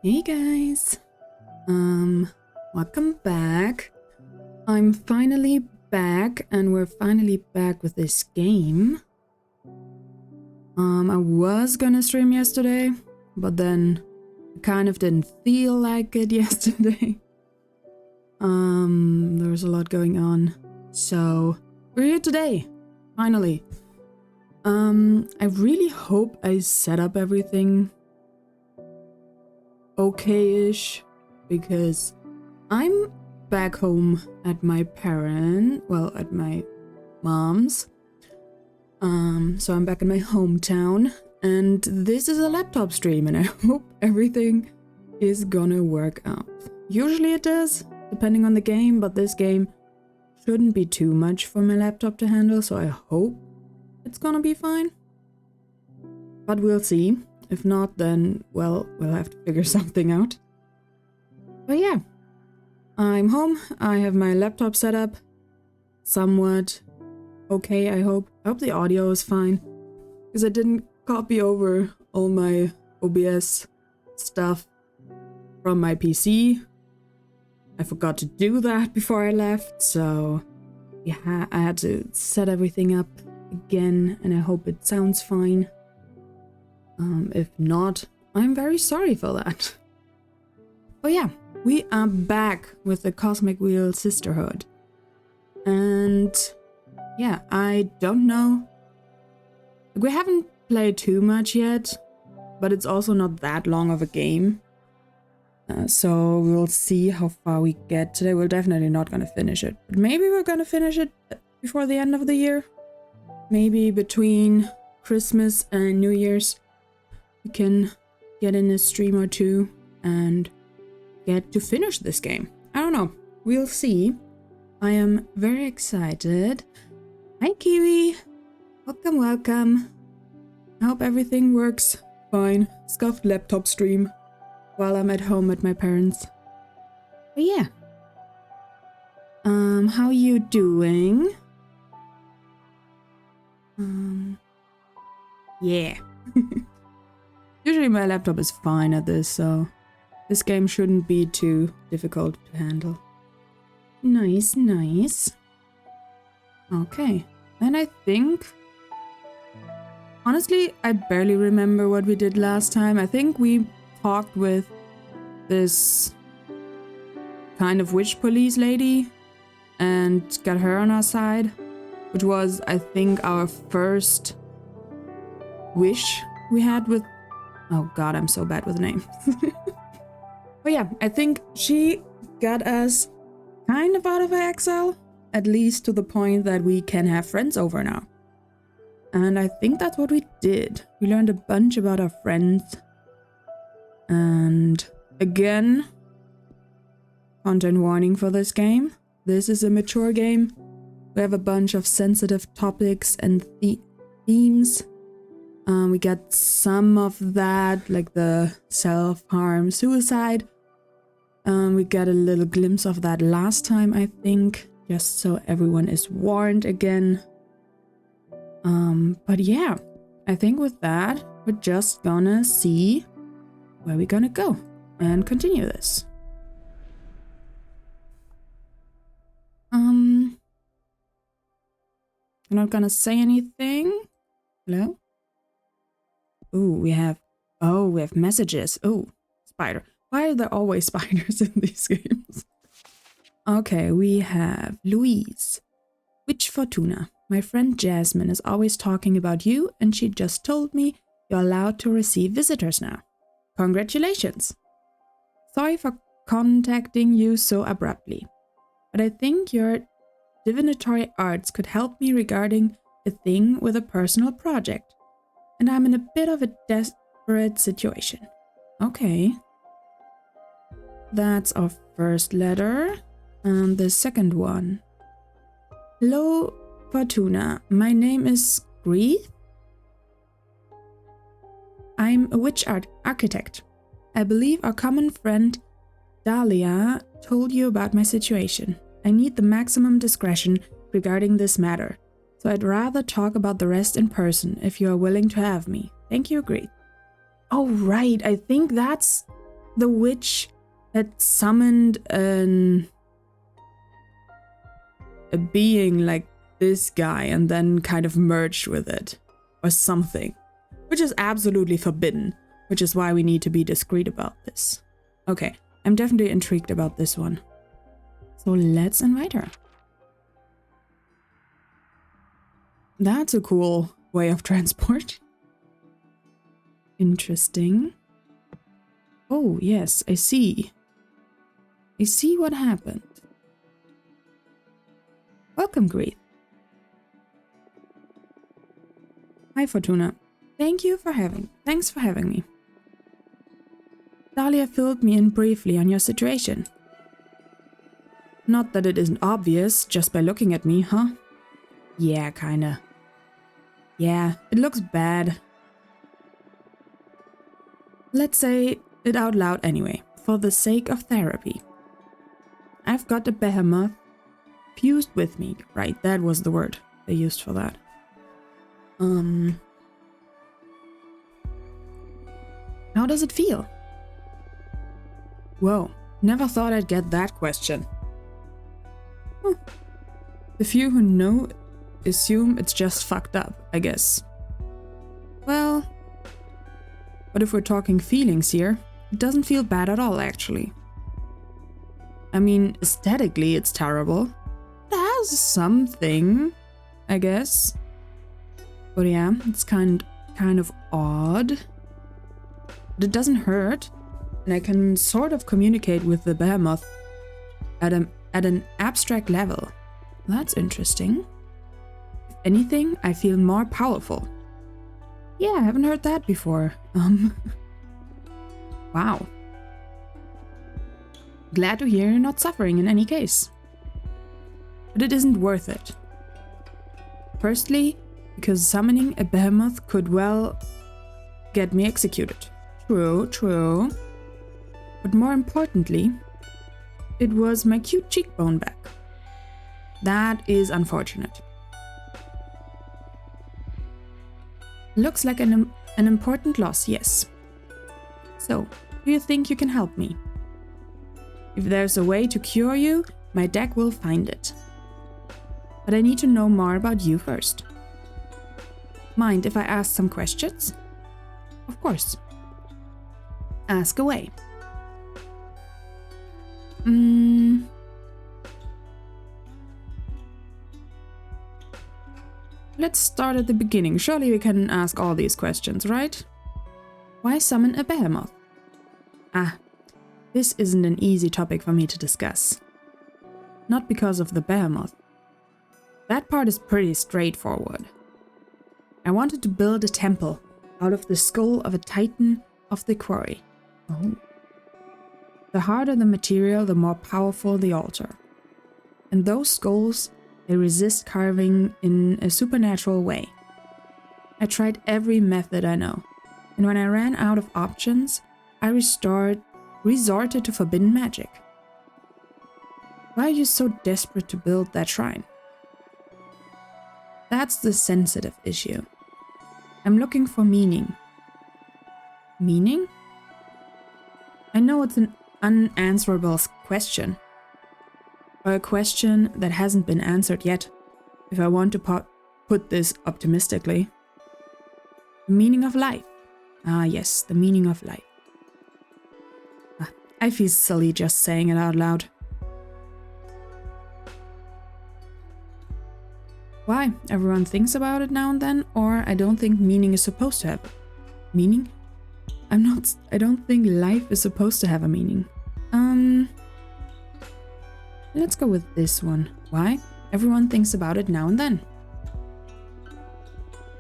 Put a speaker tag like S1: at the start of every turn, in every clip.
S1: Hey guys, welcome back. I'm finally back and we're finally back with this game. I was gonna stream yesterday, but then I kind of didn't feel like it yesterday. There was a lot going on, so we're here today, finally. I really hope I set up everything okay-ish, because I'm back home at my at my mom's. So I'm back in my hometown, and this is a laptop stream, and I hope everything is gonna work out. Usually it does, depending on the game, but this game shouldn't be too much for my laptop to handle, so I hope it's gonna be fine. But we'll see. If not, then, well, we'll have to figure something out. But yeah, I'm home. I have my laptop set up. Somewhat okay, I hope. I hope the audio is fine, because I didn't copy over all my OBS stuff from my PC. I forgot to do that before I left, so yeah, I had to set everything up again, and I hope it sounds fine. If not, I'm very sorry for that. But yeah, we are back with the Cosmic Wheel Sisterhood. And yeah, I don't know. We haven't played too much yet, but it's also not that long of a game. So we'll see how far we get today. We're definitely not going to finish it, but maybe we're going to finish it before the end of the year. Maybe between Christmas and New Year's, we can get in a stream or two and get to finish this game. I don't know. We'll see. I am very excited. Hi, Kiwi. Welcome, welcome. I hope everything works fine. Scuffed laptop stream while I'm at home at my parents'. But yeah. How you doing? Yeah. Usually my laptop is fine at this, so this game shouldn't be too difficult to handle. Nice, nice. Okay, and I think... Honestly, I barely remember what we did last time. I think we talked with this kind of witch police lady and got her on our side, which was, I think, our first wish we had with... Oh god, I'm so bad with names. But yeah, I think she got us kind of out of exile, at least to the point that we can have friends over now. And I think that's what we did. We learned a bunch about our friends. And again, content warning for this game. This is a mature game. We have a bunch of sensitive topics and themes. We get some of that, like the self-harm, suicide. We got a little glimpse of that last time, I think, just so everyone is warned again. But yeah, I think with that, we're just gonna see where we're gonna go and continue this. I'm not gonna say anything. Hello? Ooh, we have messages. Ooh, spider. Why are there always spiders in these games? Okay, we have Louise. Witch Fortuna. My friend Jasmine is always talking about you, and she just told me you're allowed to receive visitors now. Congratulations. Sorry for contacting you so abruptly, but I think your divinatory arts could help me regarding a thing with a personal project, and I'm in a bit of a desperate situation. Okay. That's our first letter. And the second one. Hello, Fortuna. My name is Greeth. I'm a witch architect. I believe our common friend Dahlia told you about my situation. I need the maximum discretion regarding this matter, so I'd rather talk about the rest in person if you are willing to have me. Thank you, Greeth. Oh, right. I think that's the witch that summoned a being like this guy and then kind of merged with it or something, which is absolutely forbidden, which is why we need to be discreet about this. Okay, I'm definitely intrigued about this one. So let's invite her. That's a cool way of transport. Interesting. Oh, yes, I see. I see what happened. Welcome, Greet. Hi, Fortuna. Thanks for having me. Dahlia filled me in briefly on your situation. Not that it isn't obvious just by looking at me, huh? Yeah, kinda. Yeah, it looks bad. Let's say it out loud anyway, for the sake of therapy. I've got a behemoth fused with me. Right, that was the word they used for that. How does it feel? Whoa, never thought I'd get that question. Huh. The few who know assume it's just fucked up, I guess. Well, but if we're talking feelings here, it doesn't feel bad at all, actually. I mean, aesthetically, it's terrible. It has something, I guess. But yeah, it's kind of odd. But it doesn't hurt, and I can sort of communicate with the behemoth at an abstract level. That's interesting. If anything, I feel more powerful. Yeah, I haven't heard that before. Wow. Glad to hear you're not suffering in any case. But it isn't worth it. Firstly, because summoning a behemoth could well get me executed. True. But more importantly, it was my cute cheekbone back. That is unfortunate. Looks like an important loss, yes. So, do you think you can help me? If there's a way to cure you, my deck will find it. But I need to know more about you first. Mind if I ask some questions? Of course. Ask away. Let's start at the beginning. Surely we can ask all these questions, right? Why summon a behemoth? Ah, this isn't an easy topic for me to discuss. Not because of the behemoth. That part is pretty straightforward. I wanted to build a temple out of the skull of a titan of the quarry. Oh. The harder the material, the more powerful the altar. And those skulls, they resist carving in a supernatural way. I tried every method I know, and when I ran out of options, I resorted to forbidden magic. Why are you so desperate to build that shrine? That's the sensitive issue. I'm looking for meaning. Meaning? I know it's an unanswerable question. Or a question that hasn't been answered yet, if I want to put this optimistically. The meaning of life. Ah yes, the meaning of life. I feel silly just saying it out loud. Why? Everyone thinks about it now and then, or I don't think meaning is supposed to have meaning? I don't think life is supposed to have a meaning. Let's go with this one. Why? Everyone thinks about it now and then.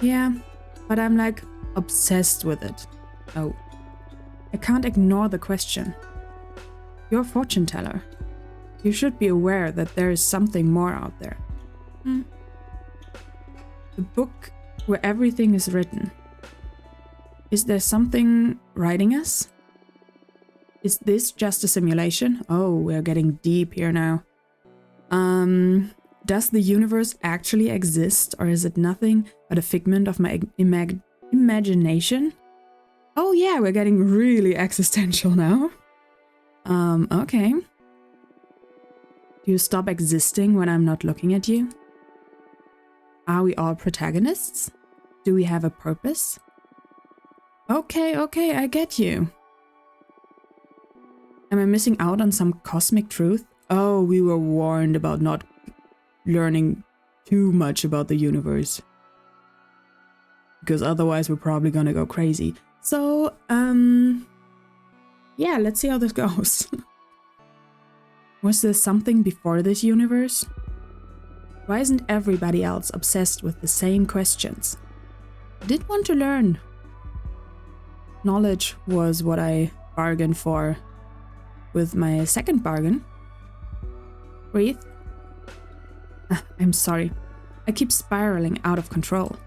S1: Yeah, but I'm like obsessed with it. Oh. I can't ignore the question. You're a fortune teller. You should be aware that there is something more out there. The book where everything is written. Is there something writing us? Is this just a simulation? Oh, we're getting deep here now. Does the universe actually exist, or is it nothing but a figment of my imagination? Oh yeah, we're getting really existential now. Okay. Do you stop existing when I'm not looking at you? Are we all protagonists? Do we have a purpose? Okay, I get you. Am I missing out on some cosmic truth? Oh, we were warned about not learning too much about the universe. because otherwise we're probably gonna go crazy. So, yeah, let's see how this goes. Was there something before this universe? Why isn't everybody else obsessed with the same questions? I did want to learn. Knowledge was what I bargained for with my second bargain. Breathe. I'm sorry. I keep spiraling out of control.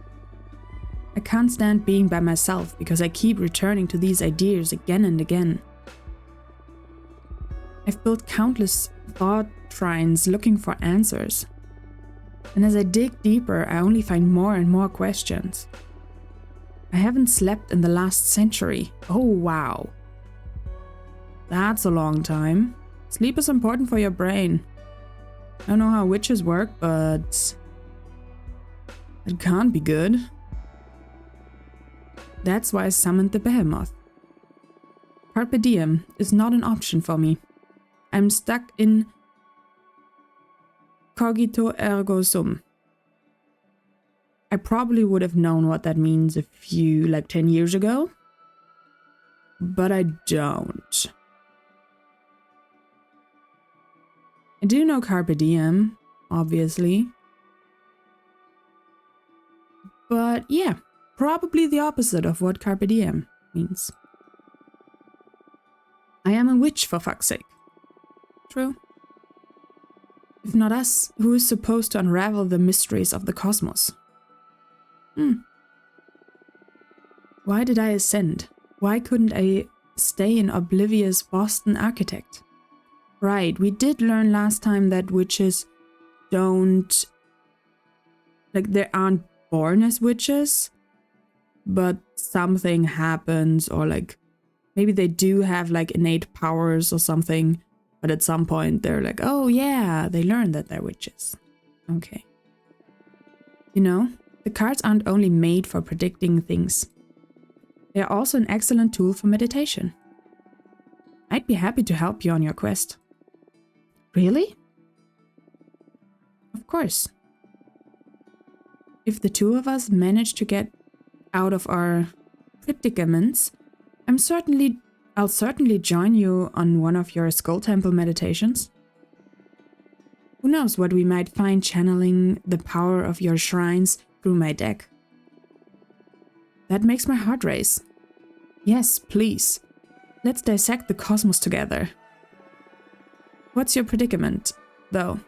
S1: I can't stand being by myself because I keep returning to these ideas again and again. I've built countless thought shrines looking for answers. And as I dig deeper, I only find more and more questions. I haven't slept in the last century. Oh, wow. That's a long time. Sleep is important for your brain. I don't know how witches work, but it can't be good. That's why I summoned the behemoth. Carpe diem is not an option for me. I'm stuck in cogito ergo sum. I probably would have known what that means 10 years ago, but I don't. I do know carpe diem, obviously. But yeah, probably the opposite of what carpe diem means. I am a witch, for fuck's sake. True. If not us, who is supposed to unravel the mysteries of the cosmos? Why did I ascend? Why couldn't I stay an oblivious Boston architect? Right, we did learn last time that witches don't... they aren't born as witches, but something happens, or maybe they do have innate powers or something, but at some point they're like, oh yeah, they learned that they're witches. Okay. You know, the cards aren't only made for predicting things. They are also an excellent tool for meditation. I'd be happy to help you on your quest. Really? Of course. If the two of us manage to get out of our predicaments, I'll certainly join you on one of your Skull Temple meditations. Who knows what we might find channeling the power of your shrines through my deck. That makes my heart race. Yes, please. Let's dissect the cosmos together. What's your predicament, though?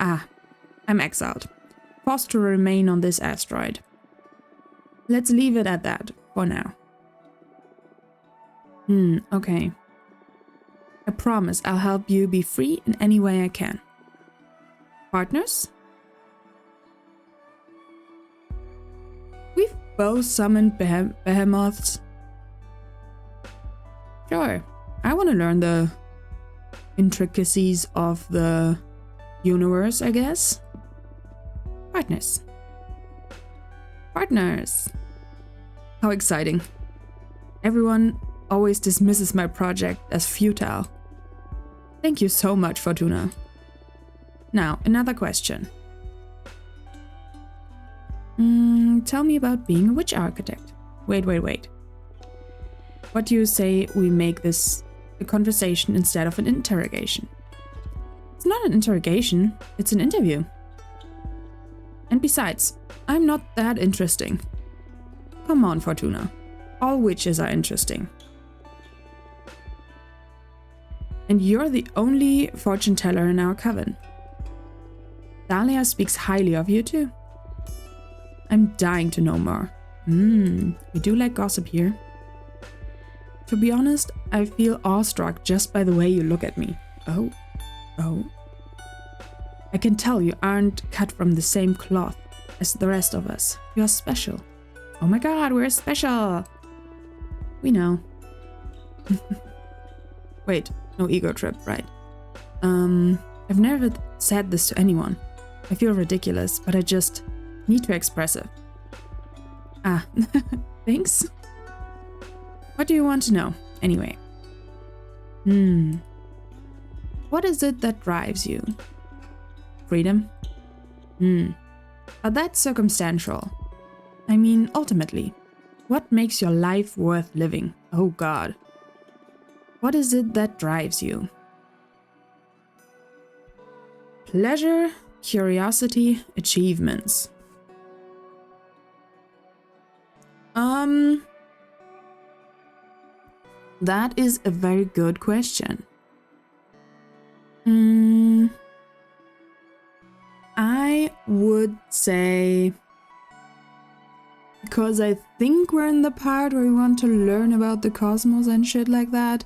S1: I'm exiled. Forced to remain on this asteroid. Let's leave it at that, for now. Okay. I promise I'll help you be free in any way I can. Partners? We've both summoned behemoths. Sure, I want to learn the intricacies of the universe, I guess. Partners. Partners! How exciting. Everyone always dismisses my project as futile. Thank you so much, Fortuna. Now, another question. Tell me about being a witch architect. Wait. What do you say we make this a conversation instead of an interrogation? It's not an interrogation, it's an interview. And besides, I'm not that interesting. Come on, Fortuna. All witches are interesting. And you're the only fortune teller in our coven. Dahlia speaks highly of you too. I'm dying to know more. We do like gossip here. To be honest, I feel awestruck just by the way you look at me. Oh. I can tell you aren't cut from the same cloth as the rest of us. You're special. Oh my god, we're special! We know. Wait, no ego trip, right? I've never said this to anyone. I feel ridiculous, but I just need to express it. Thanks? What do you want to know, anyway? What is it that drives you? Freedom? But that's circumstantial. I mean, ultimately, what makes your life worth living? Oh God. What is it that drives you? Pleasure, curiosity, achievements. That is a very good question. I would say, because I think we're in the part where we want to learn about the cosmos and shit like that,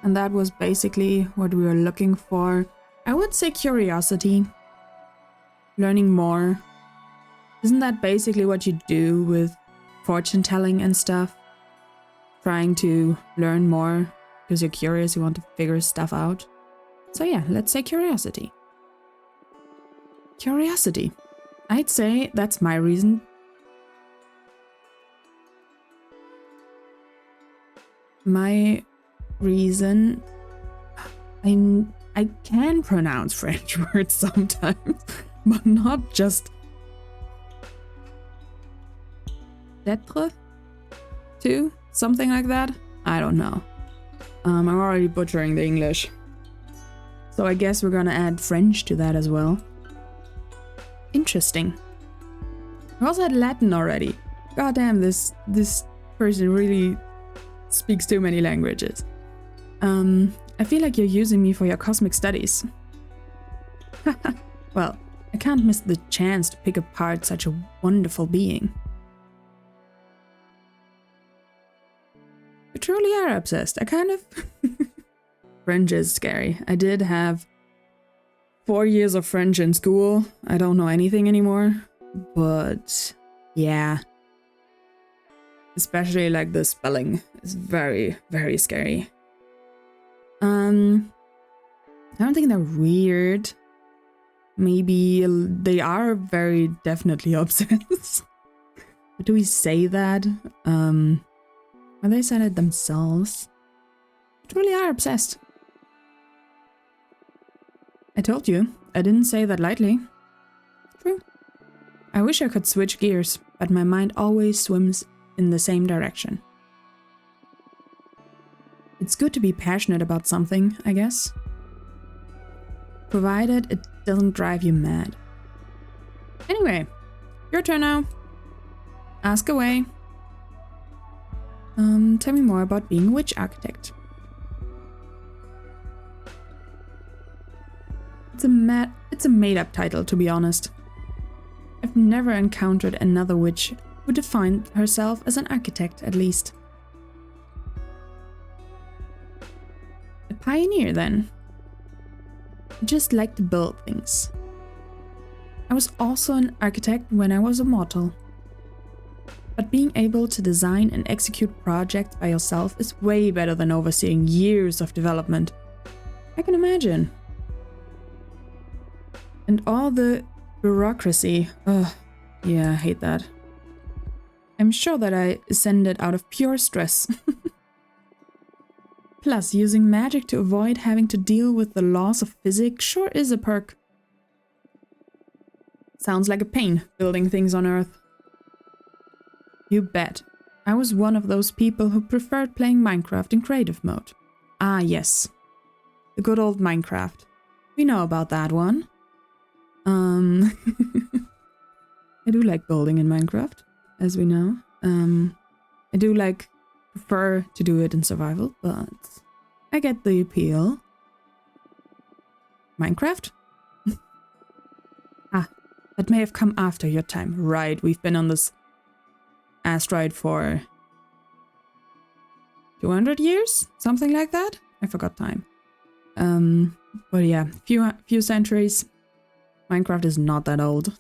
S1: and that was basically what we were looking for. I would say curiosity, learning more. Isn't that basically what you do with fortune telling and stuff? Trying to learn more because you're curious, you want to figure stuff out. So yeah, let's say curiosity. Curiosity. I'd say that's my reason. My reason... I can pronounce French words sometimes, but not just... D'être? Too? Something like that? I don't know. I'm already butchering the English. So I guess we're gonna add French to that as well. Interesting. We also had Latin already. God damn, this person really speaks too many languages. I feel like you're using me for your cosmic studies. Well, I can't miss the chance to pick apart such a wonderful being. You truly are obsessed. I kind of... French is scary. I did have 4 years of French in school. I don't know anything anymore. But yeah. Especially like the spelling is very, very scary. I don't think they're weird. Maybe they are very definitely obsessed. But do we say that? Or they said it themselves. They truly are obsessed. I told you, I didn't say that lightly. True. I wish I could switch gears, but my mind always swims in the same direction. It's good to be passionate about something, I guess. Provided it doesn't drive you mad. Anyway, your turn now. Ask away. Tell me more about being a witch architect. It's a made-up title, to be honest. I've never encountered another witch who defined herself as an architect, at least. A pioneer, then. I just like to build things. I was also an architect when I was a mortal. But being able to design and execute projects by yourself is way better than overseeing years of development. I can imagine. And all the bureaucracy. Ugh, yeah, I hate that. I'm sure that I ascended out of pure stress. Plus, using magic to avoid having to deal with the laws of physics sure is a perk. Sounds like a pain, building things on Earth. You bet. I was one of those people who preferred playing Minecraft in creative mode. Ah, yes. The good old Minecraft. We know about that one. I do like building in Minecraft, as we know. I do prefer to do it in survival, but I get the appeal. Minecraft? Ah, that may have come after your time. Right, we've been on this asteroid for 200 years? Something like that? I forgot time. But yeah, few centuries. Minecraft is not that old.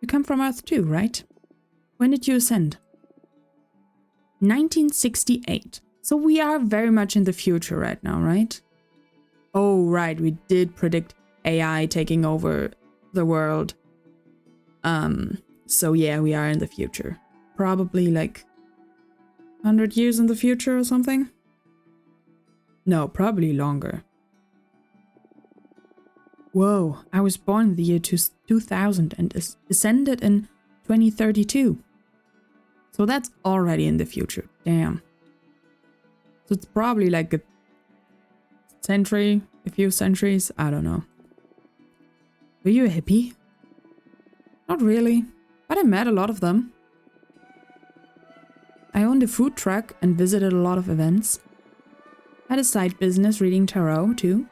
S1: You come from Earth too, right? When did you ascend? 1968. So we are very much in the future right now, right? Oh, right, we did predict AI taking over the world. So yeah, we are in the future. Probably like 100 years in the future or something? No, probably longer. Whoa, I was born in the year 2000 and ascended in 2032. So that's already in the future. Damn. So it's probably like a century, a few centuries. I don't know. Were you a hippie? Not really, but I met a lot of them. I owned a food truck and visited a lot of events. Had a side business reading tarot too.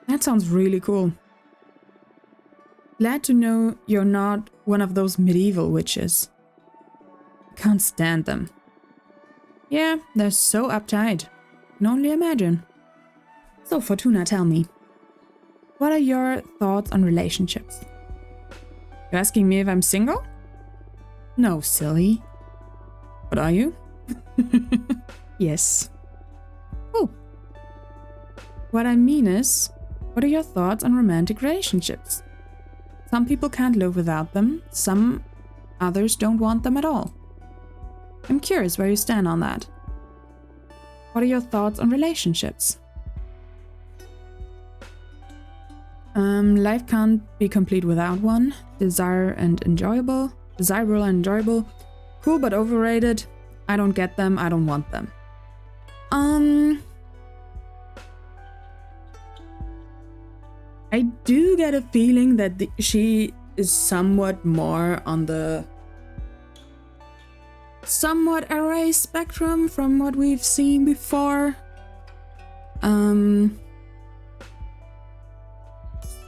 S1: That sounds really cool. Glad to know you're not one of those medieval witches. Can't stand them. Yeah, they're so uptight. Can only imagine. So Fortuna, tell me. What are your thoughts on relationships? You're asking me if I'm single? No, silly. But are you? Yes. Oh. What I mean is, what are your thoughts on romantic relationships? Some people can't live without them, some others don't want them at all. I'm curious where you stand on that. What are your thoughts on relationships? Life can't be complete without one. Desirable and enjoyable. Cool but overrated. I don't get them, I don't want them. I do get a feeling that she is somewhat more on the somewhat array spectrum from what we've seen before.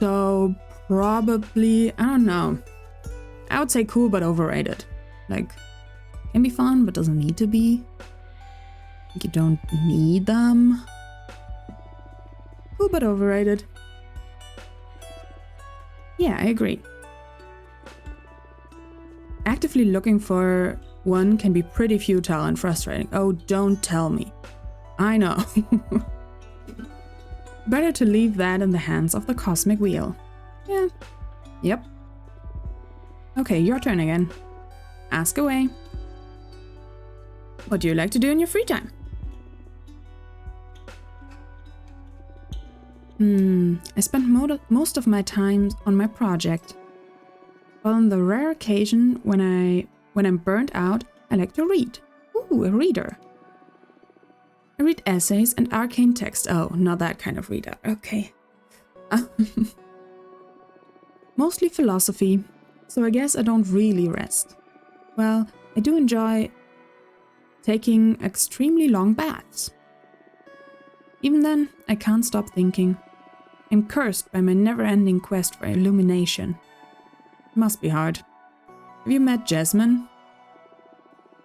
S1: So probably, I don't know. I would say cool but overrated. Like, can be fun but doesn't need to be. Like, you don't need them. Cool but overrated. Yeah, I agree. Actively looking for one can be pretty futile and frustrating. Oh, don't tell me. I know. Better to leave that in the hands of the cosmic wheel. Yeah. Yep. Okay, your turn again. Ask away. What do you like to do in your free time? I spent most of my time on my project. But on the rare occasion when I'm burnt out, I like to read. Ooh, a reader. I read essays and arcane text. Oh, not that kind of reader. Okay. Mostly philosophy, so I guess I don't really rest. Well, I do enjoy taking extremely long baths. Even then, I can't stop thinking. I'm cursed by my never-ending quest for illumination. Must be hard. Have you met Jasmine?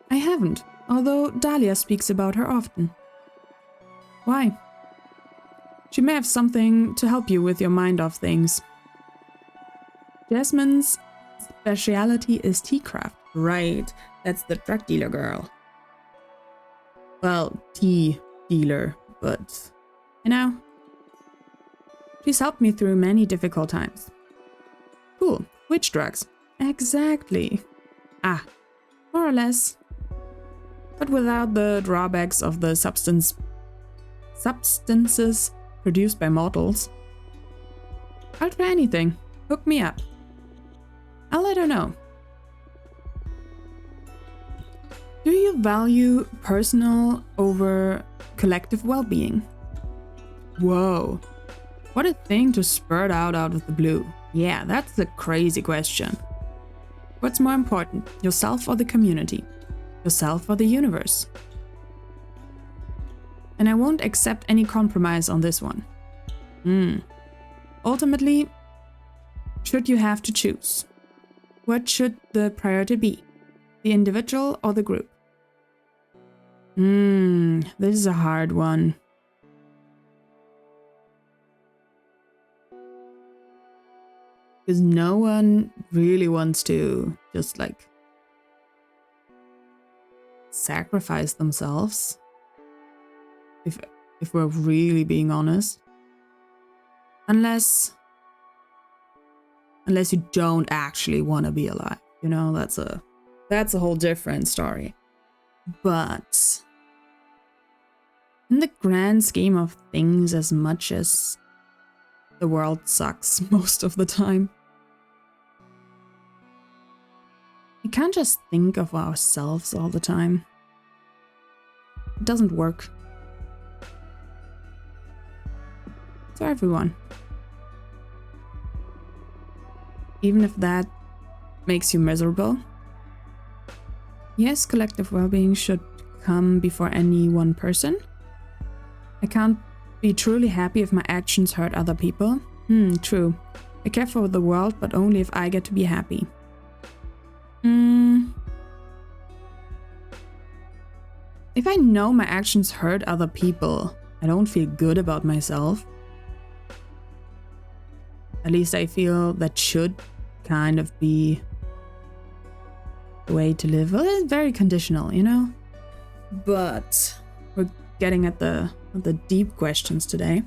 S1: I haven't, although Dahlia speaks about her often. Why? She may have something to help you with your mind off things. Jasmine's speciality is tea craft. Right, that's the drug dealer girl. Well, tea dealer, but you know. She's helped me through many difficult times. Cool. Which drugs? Exactly. Ah, more or less. But without the drawbacks of the substances produced by mortals. I'll try anything. Hook me up. I'll let her know. Do you value personal over collective well-being? Whoa. What a thing to spurt out of the blue. Yeah, that's a crazy question. What's more important, yourself or the community? Yourself or the universe? And I won't accept any compromise on this one. Ultimately, should you have to choose? What should the priority be? The individual or the group? This is a hard one. Because no one really wants to just like sacrifice themselves. If we're really being honest. Unless you don't actually want to be alive. You know, that's a whole different story. But in the grand scheme of things, as much as the world sucks most of the time, We can't just think of ourselves all the time. It doesn't work. For everyone. Even if that makes you miserable. Yes, collective well-being should come before any one person. I can't be truly happy if my actions hurt other people. True. I care for the world, but only if I get to be happy. If I know my actions hurt other people, I don't feel good about myself. At least I feel that should kind of be the way to live. Well, it's very conditional, you know? But we're getting at the deep questions today.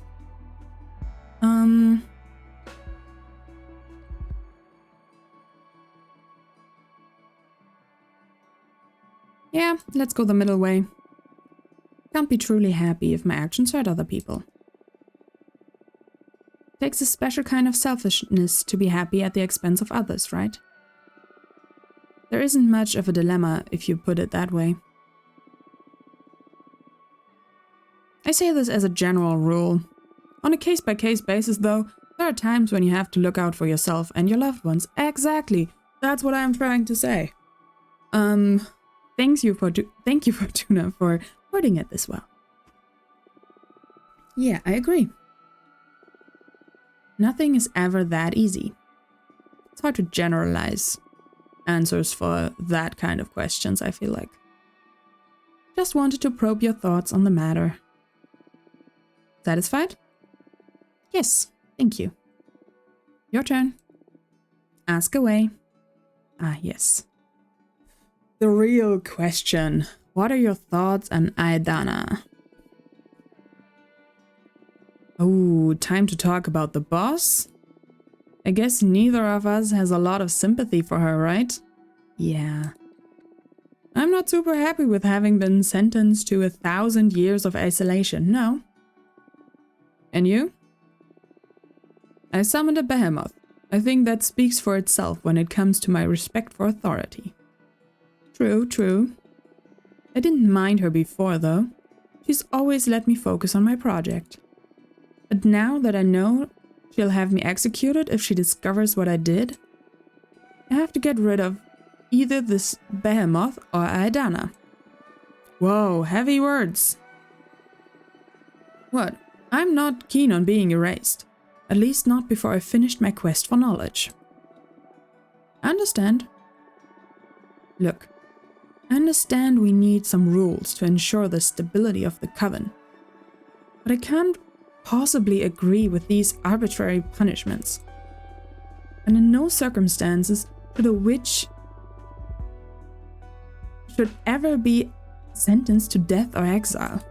S1: Yeah, let's go the middle way. Can't be truly happy if my actions hurt other people. Takes a special kind of selfishness to be happy at the expense of others, right? There isn't much of a dilemma if you put it that way. I say this as a general rule. On a case-by-case basis, though, there are times when you have to look out for yourself and your loved ones. Exactly. That's what I'm trying to say. Thank you, Fortuna, for putting it this well. Yeah, I agree. Nothing is ever that easy. It's hard to generalize answers for that kind of questions, I feel like. Just wanted to probe your thoughts on the matter. Satisfied? Yes, thank you. Your turn. Ask away. Ah, yes. The real question. What are your thoughts on Aedana? Oh, time to talk about the boss? I guess neither of us has a lot of sympathy for her, right? Yeah. I'm not super happy with having been sentenced to 1,000 years of isolation, no. And you? I summoned a behemoth. I think that speaks for itself when it comes to my respect for authority. True, true. I didn't mind her before, though. She's always let me focus on my project. But now that I know she'll have me executed if she discovers what I did, I have to get rid of either this behemoth or Aedana. Whoa, heavy words. What? I'm not keen on being erased. At least not before I've finished my quest for knowledge. I understand. Look, I understand we need some rules to ensure the stability of the coven. But I can't possibly agree with these arbitrary punishments. And in no circumstances should a witch should ever be sentenced to death or exile.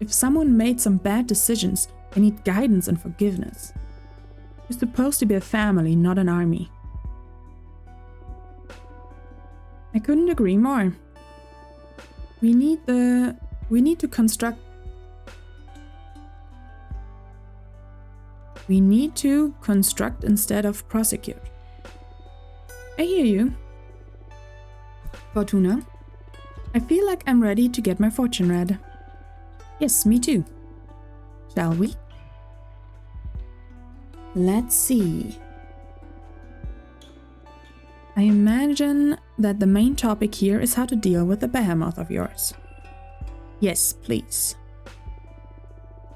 S1: If someone made some bad decisions, they need guidance and forgiveness. You're supposed to be a family, not an army. I couldn't agree more. We need to construct instead of prosecute. I hear you. Fortuna, I feel like I'm ready to get my fortune read. Yes, me too. Shall we? Let's see. I imagine that the main topic here is how to deal with the behemoth of yours. Yes, please.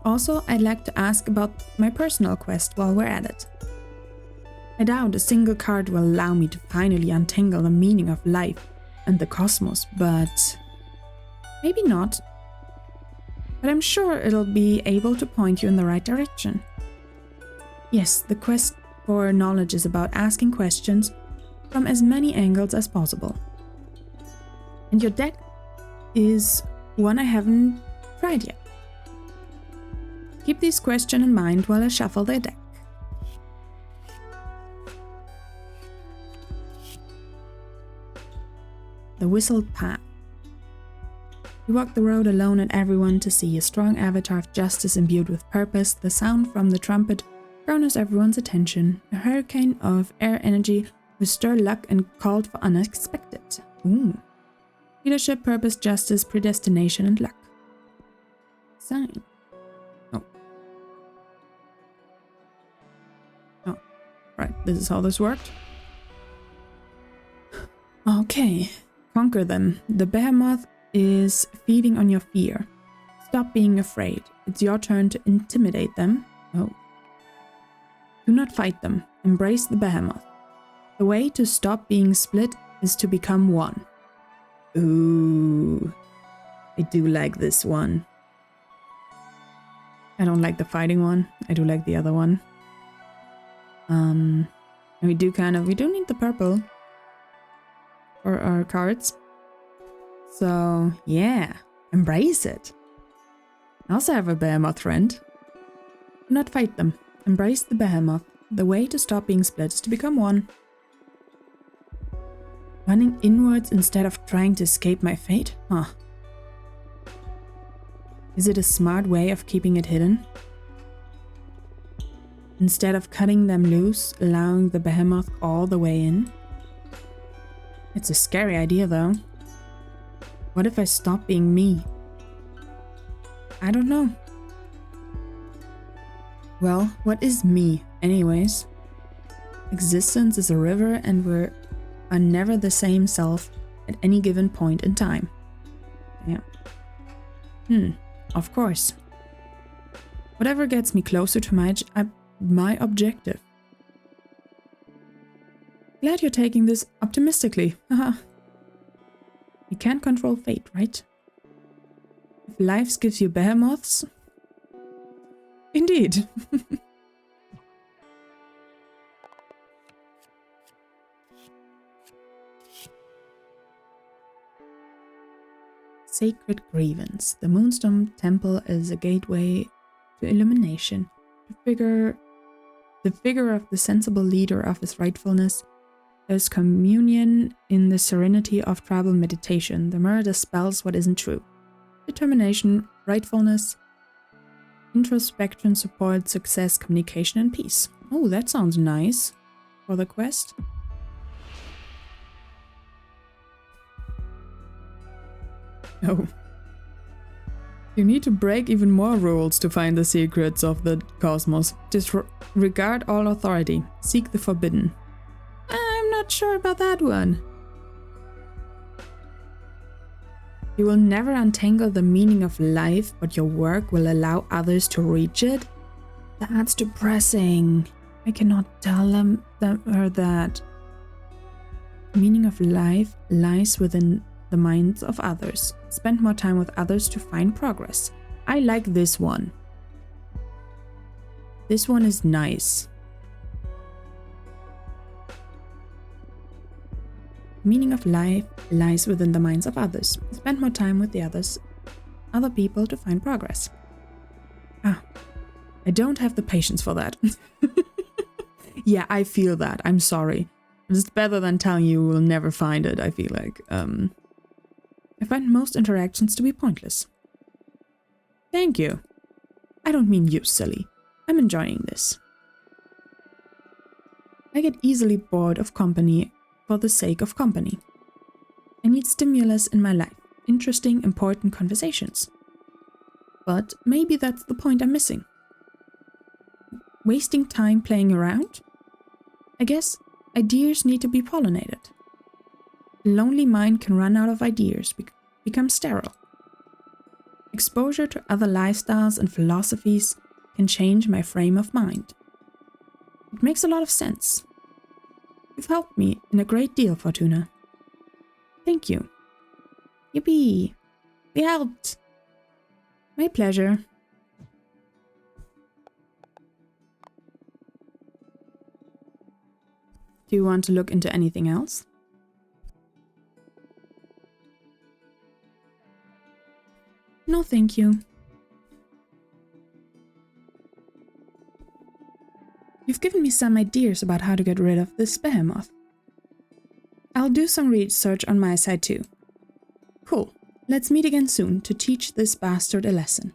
S1: Also, I'd like to ask about my personal quest while we're at it. I doubt a single card will allow me to finally untangle the meaning of life and the cosmos, but maybe not. But I'm sure it'll be able to point you in the right direction. Yes, the quest for knowledge is about asking questions from as many angles as possible. And your deck is one I haven't tried yet. Keep this question in mind while I shuffle the deck. The Whistled Path. You walk the road alone and everyone to see a strong avatar of justice imbued with purpose. The sound from the trumpet garners everyone's attention. A hurricane of air energy who stir luck and called for unexpected. Ooh. Leadership, purpose, justice, predestination, and luck. Sign. Oh. Oh. Right, this is how this worked. Okay. Conquer them. The behemoth is feeding on your fear. Stop being afraid. It's your turn to intimidate them. Oh. Do not fight them. Embrace the behemoth. The way to stop being split is to become one. Ooh. I do like this one. I don't like the fighting one. I do like the other one. We do need the purple for our cards. So, yeah. Embrace it. I also have a behemoth friend. Do not fight them. Embrace the behemoth. The way to stop being split is to become one. Running inwards instead of trying to escape my fate? Huh. Is it a smart way of keeping it hidden? Instead of cutting them loose, allowing the behemoth all the way in? It's a scary idea though. What if I stop being me? I don't know. Well, what is me, anyways? Existence is a river and we are never the same self at any given point in time. Yeah. Of course. Whatever gets me closer to my objective. Glad you're taking this optimistically. Haha. You can't control fate, right? If life gives you behemoths. Indeed. Sacred grievance. The Moonstone Temple is a gateway to illumination. The figure of the sensible leader of his rightfulness. There's communion in the serenity of tribal meditation. The mirror dispels what isn't true. Determination, rightfulness, introspection, support, success, communication, and peace. Oh, that sounds nice for the quest. Oh. You need to break even more rules to find the secrets of the cosmos. Disregard all authority. Seek the forbidden. I'm not sure about that one. You will never untangle the meaning of life, but your work will allow others to reach it. That's depressing. I cannot tell her that. The meaning of life lies within the minds of others. Spend more time with others to find progress. I like this one. This one is nice. Meaning of life lies within the minds of others. Spend more time with other people to find progress. I don't have the patience for that. Yeah, I feel that. I'm sorry. It's better than telling you will never find it, I feel like. I find most interactions to be pointless. Thank you. I don't mean you, silly. I'm enjoying this. I get easily bored of company for the sake of company. I need stimulus in my life. Interesting, important conversations. But maybe that's the point I'm missing. Wasting time playing around? I guess ideas need to be pollinated. A lonely mind can run out of ideas, become sterile. Exposure to other lifestyles and philosophies can change my frame of mind. It makes a lot of sense. You've helped me in a great deal, Fortuna. Thank you. Yippee! We helped! My pleasure. Do you want to look into anything else? No, thank you. You've given me some ideas about how to get rid of this behemoth. I'll do some research on my side too. Cool. Let's meet again soon to teach this bastard a lesson.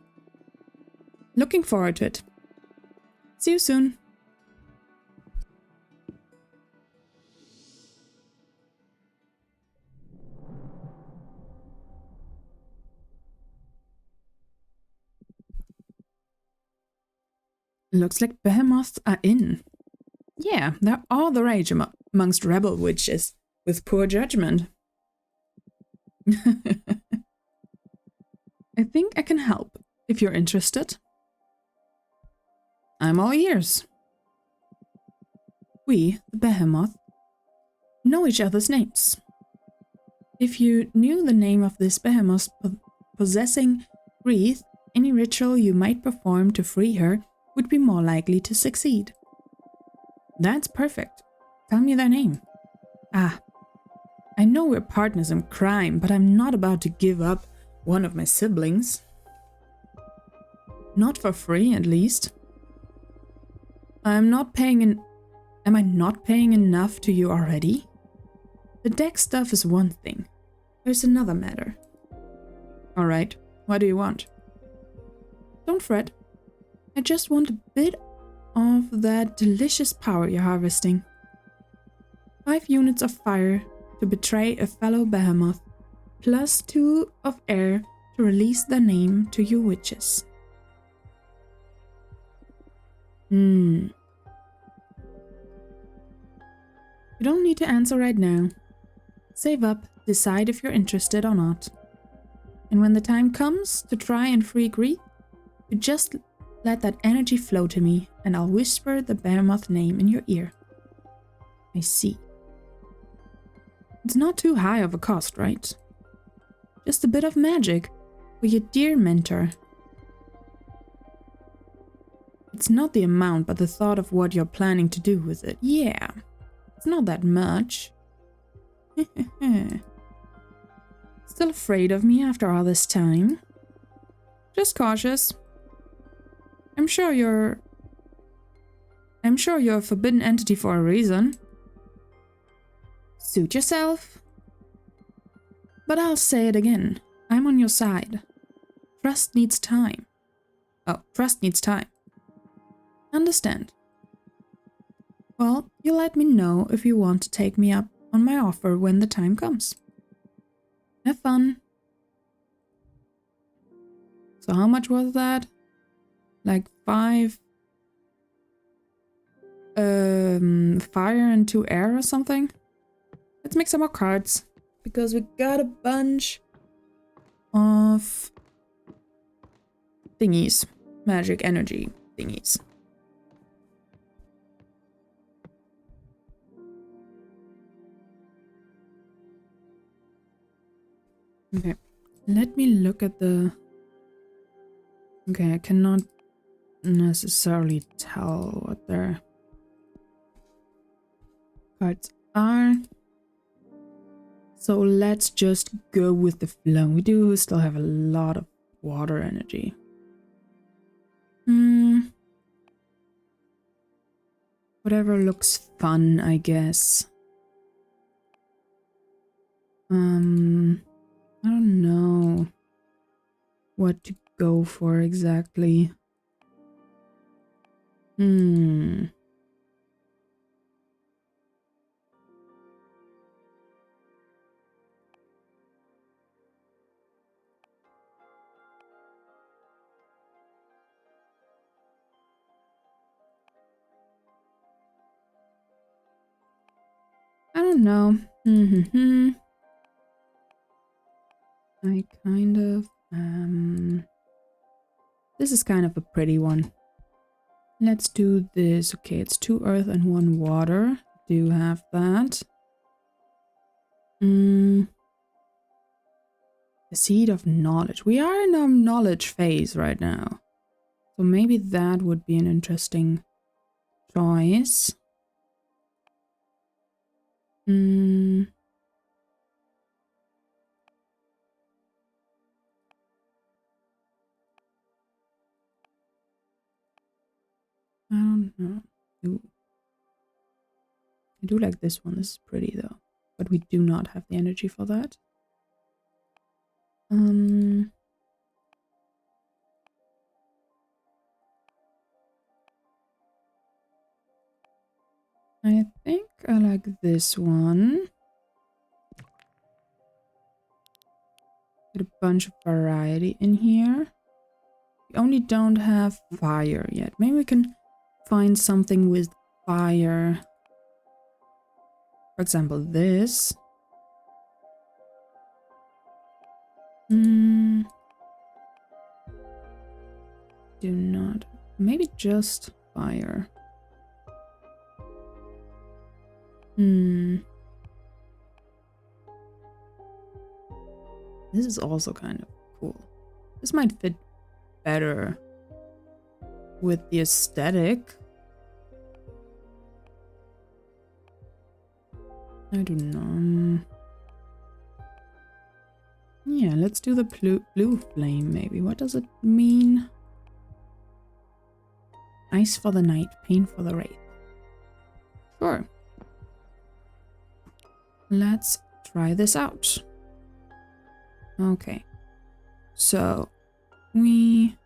S1: Looking forward to it. See you soon. Looks like behemoths are in. Yeah, they're all the rage amongst rebel witches with poor judgment. I think I can help if you're interested. I'm all ears. We, the behemoth, know each other's names. If you knew the name of this behemoth possessing Wreath, any ritual you might perform to free her would be more likely to succeed. That's perfect. Tell me their name. Ah, I know we're partners in crime, but I'm not about to give up one of my siblings. Not for free, at least. Am I not paying enough to you already? The deck stuff is one thing. There's another matter. Alright, what do you want? Don't fret. I just want a bit of that delicious power you're harvesting. 5 units of fire to betray a fellow behemoth, plus 2 of air to release their name to you witches. You don't need to answer right now. Save up, decide if you're interested or not. And when the time comes to try and free Greed, you just let that energy flow to me, and I'll whisper the behemoth name in your ear. I see. It's not too high of a cost, right? Just a bit of magic for your dear mentor. It's not the amount, but the thought of what you're planning to do with it. Yeah, it's not that much. Still afraid of me after all this time? Just cautious. I'm sure you're a forbidden entity for a reason. Suit yourself. But I'll say it again. I'm on your side. Trust needs time. Oh, trust needs time. Understand. Well, you let me know if you want to take me up on my offer when the time comes. Have fun. So how much was that? Like 5 fire and 2 air or something? Let's make some more cards, because we got a bunch of thingies. Magic energy thingies. Okay, let me look at the... Okay, I cannot necessarily tell what their cards are. So let's just go with the flow. We do still have a lot of water energy. Whatever looks fun, I guess. I don't know what to go for exactly. I don't know. I kind of this is kind of a pretty one. Let's do this. Okay, it's 2 earth and 1 water. Do have that. The seed of knowledge. We are in our knowledge phase right now. So maybe that would be an interesting choice. I don't know. Ooh. I do like this one. This is pretty though. But we do not have the energy for that. I think I like this one. Get a bunch of variety in here. We only don't have fire yet. Maybe we can find something with fire. For example, this. Do not. Maybe just fire. This is also kind of cool. This might fit better with the aesthetic. I don't know. Yeah, let's do the blue flame maybe. What does it mean? Ice for the night, pain for the wraith. Sure. Let's try this out. Okay. So, maybe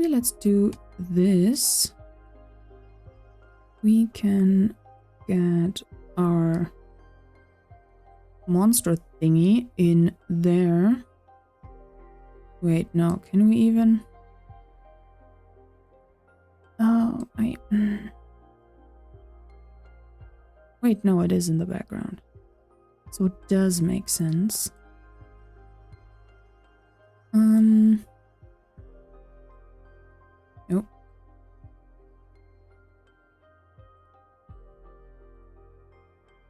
S1: let's do this. We can get our monster thingy in there. Wait, no, can we even? Oh, wait, no, it is in the background. So it does make sense. Nope.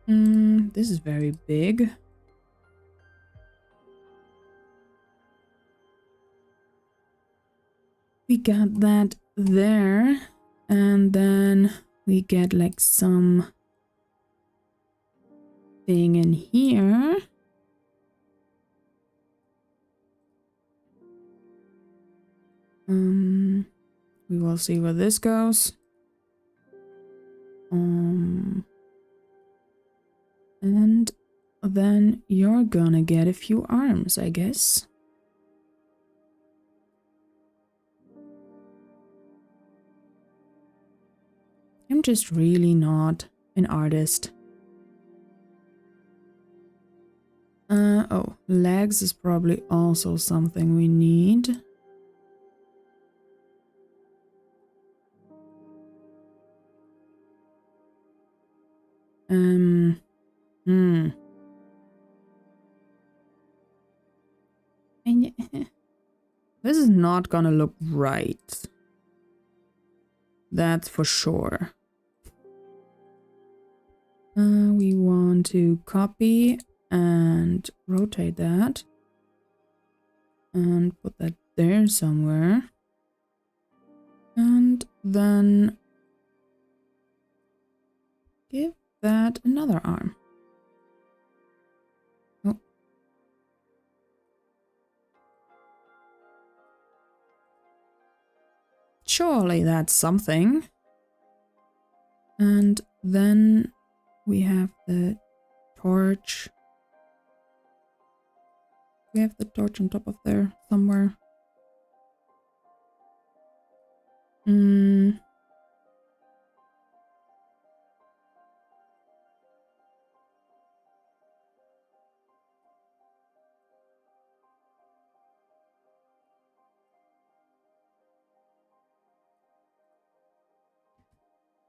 S1: This is very big. We got that there, and then we get like some thing in here. We will see where this goes. And then you're gonna get a few arms, I guess. I'm just really not an artist. Oh, legs is probably also something we need. And this is not gonna look right. That's for sure. We want to copy and rotate that. And put that there somewhere. And then give that another arm. Oh. Surely that's something. And then we have the torch. We have the torch on top of there somewhere.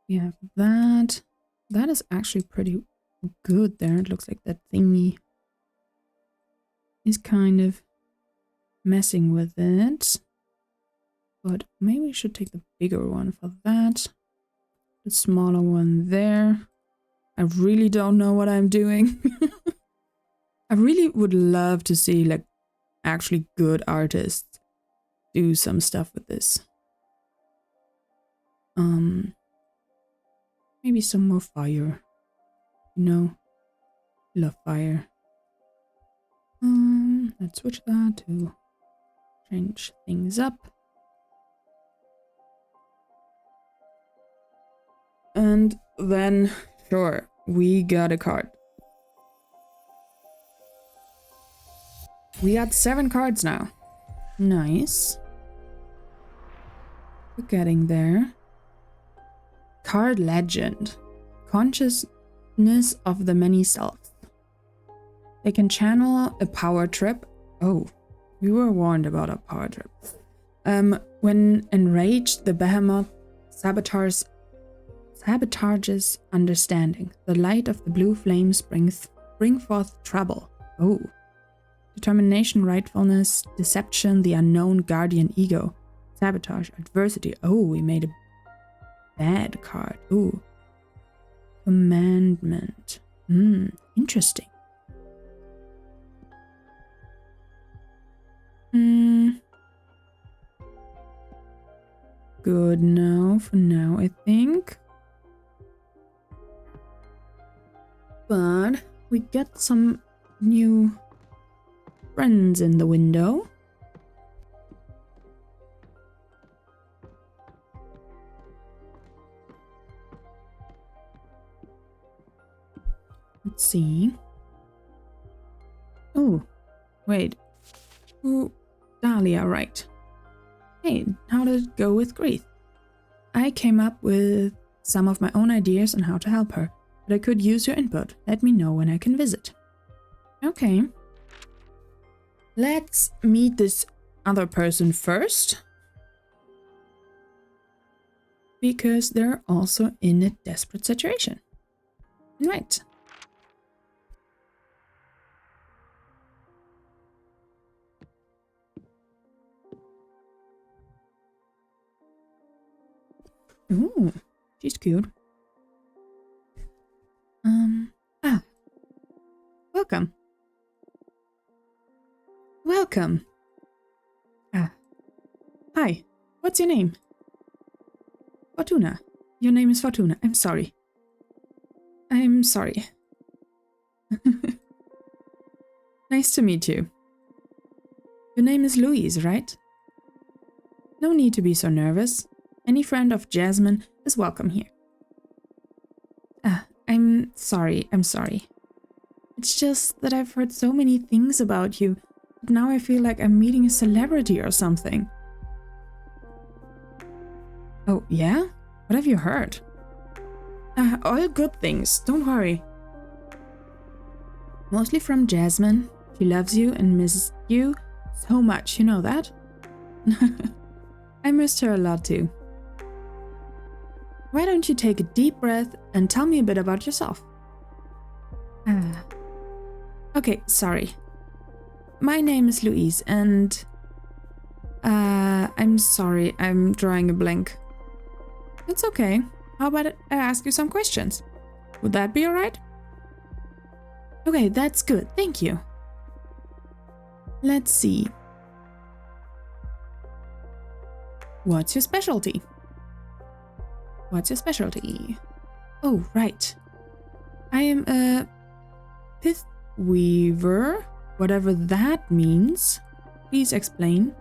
S1: We have that. That is actually pretty good there. It looks like that thingy is kind of messing with it. But maybe we should take the bigger one for that. The smaller one there. I really don't know what I'm doing. I really would love to see like actually good artists do some stuff with this. Maybe some more fire. You know, love fire. Let's switch that to change things up. And then, sure, we got a card. We got 7 cards now. Nice. We're getting there. Card Legend. Consciousness of the many selves. They can channel a power trip. Oh, We were warned about our power trip. When enraged, the behemoth sabotages understanding. The light of the blue flames bring forth trouble. Oh. Determination, rightfulness, deception, the unknown, guardian ego, sabotage, adversity. Oh, we made a bad card. Ooh. Commandment. Interesting. Good now, for now, I think. But we got some new friends in the window. Let's see. Oh, wait. Oh, Dahlia, right. Hey, how did it go with Grief? I came up with some of my own ideas on how to help her, but I could use your input. Let me know when I can visit. Okay. Let's meet this other person first. Because they're also in a desperate situation. Right. Ooh, she's cute. Welcome. Welcome. Hi, what's your name? Fortuna. Your name is Fortuna. I'm sorry. I'm sorry. Nice to meet you. Your name is Louise, right? No need to be so nervous. Any friend of Jasmine is welcome here. I'm sorry. It's just that I've heard so many things about you, but now I feel like I'm meeting a celebrity or something. Oh, yeah? What have you heard? All good things, don't worry. Mostly from Jasmine. She loves you and misses you so much, you know that? I missed her a lot too. Why don't you take a deep breath and tell me a bit about yourself? Okay, sorry. My name is Louise and... I'm sorry, I'm drawing a blank. It's okay. How about I ask you some questions? Would that be alright? Okay, that's good, thank you. Let's see. What's your specialty? What's your specialty? Oh, right. I am a pith weaver, whatever that means. Please explain.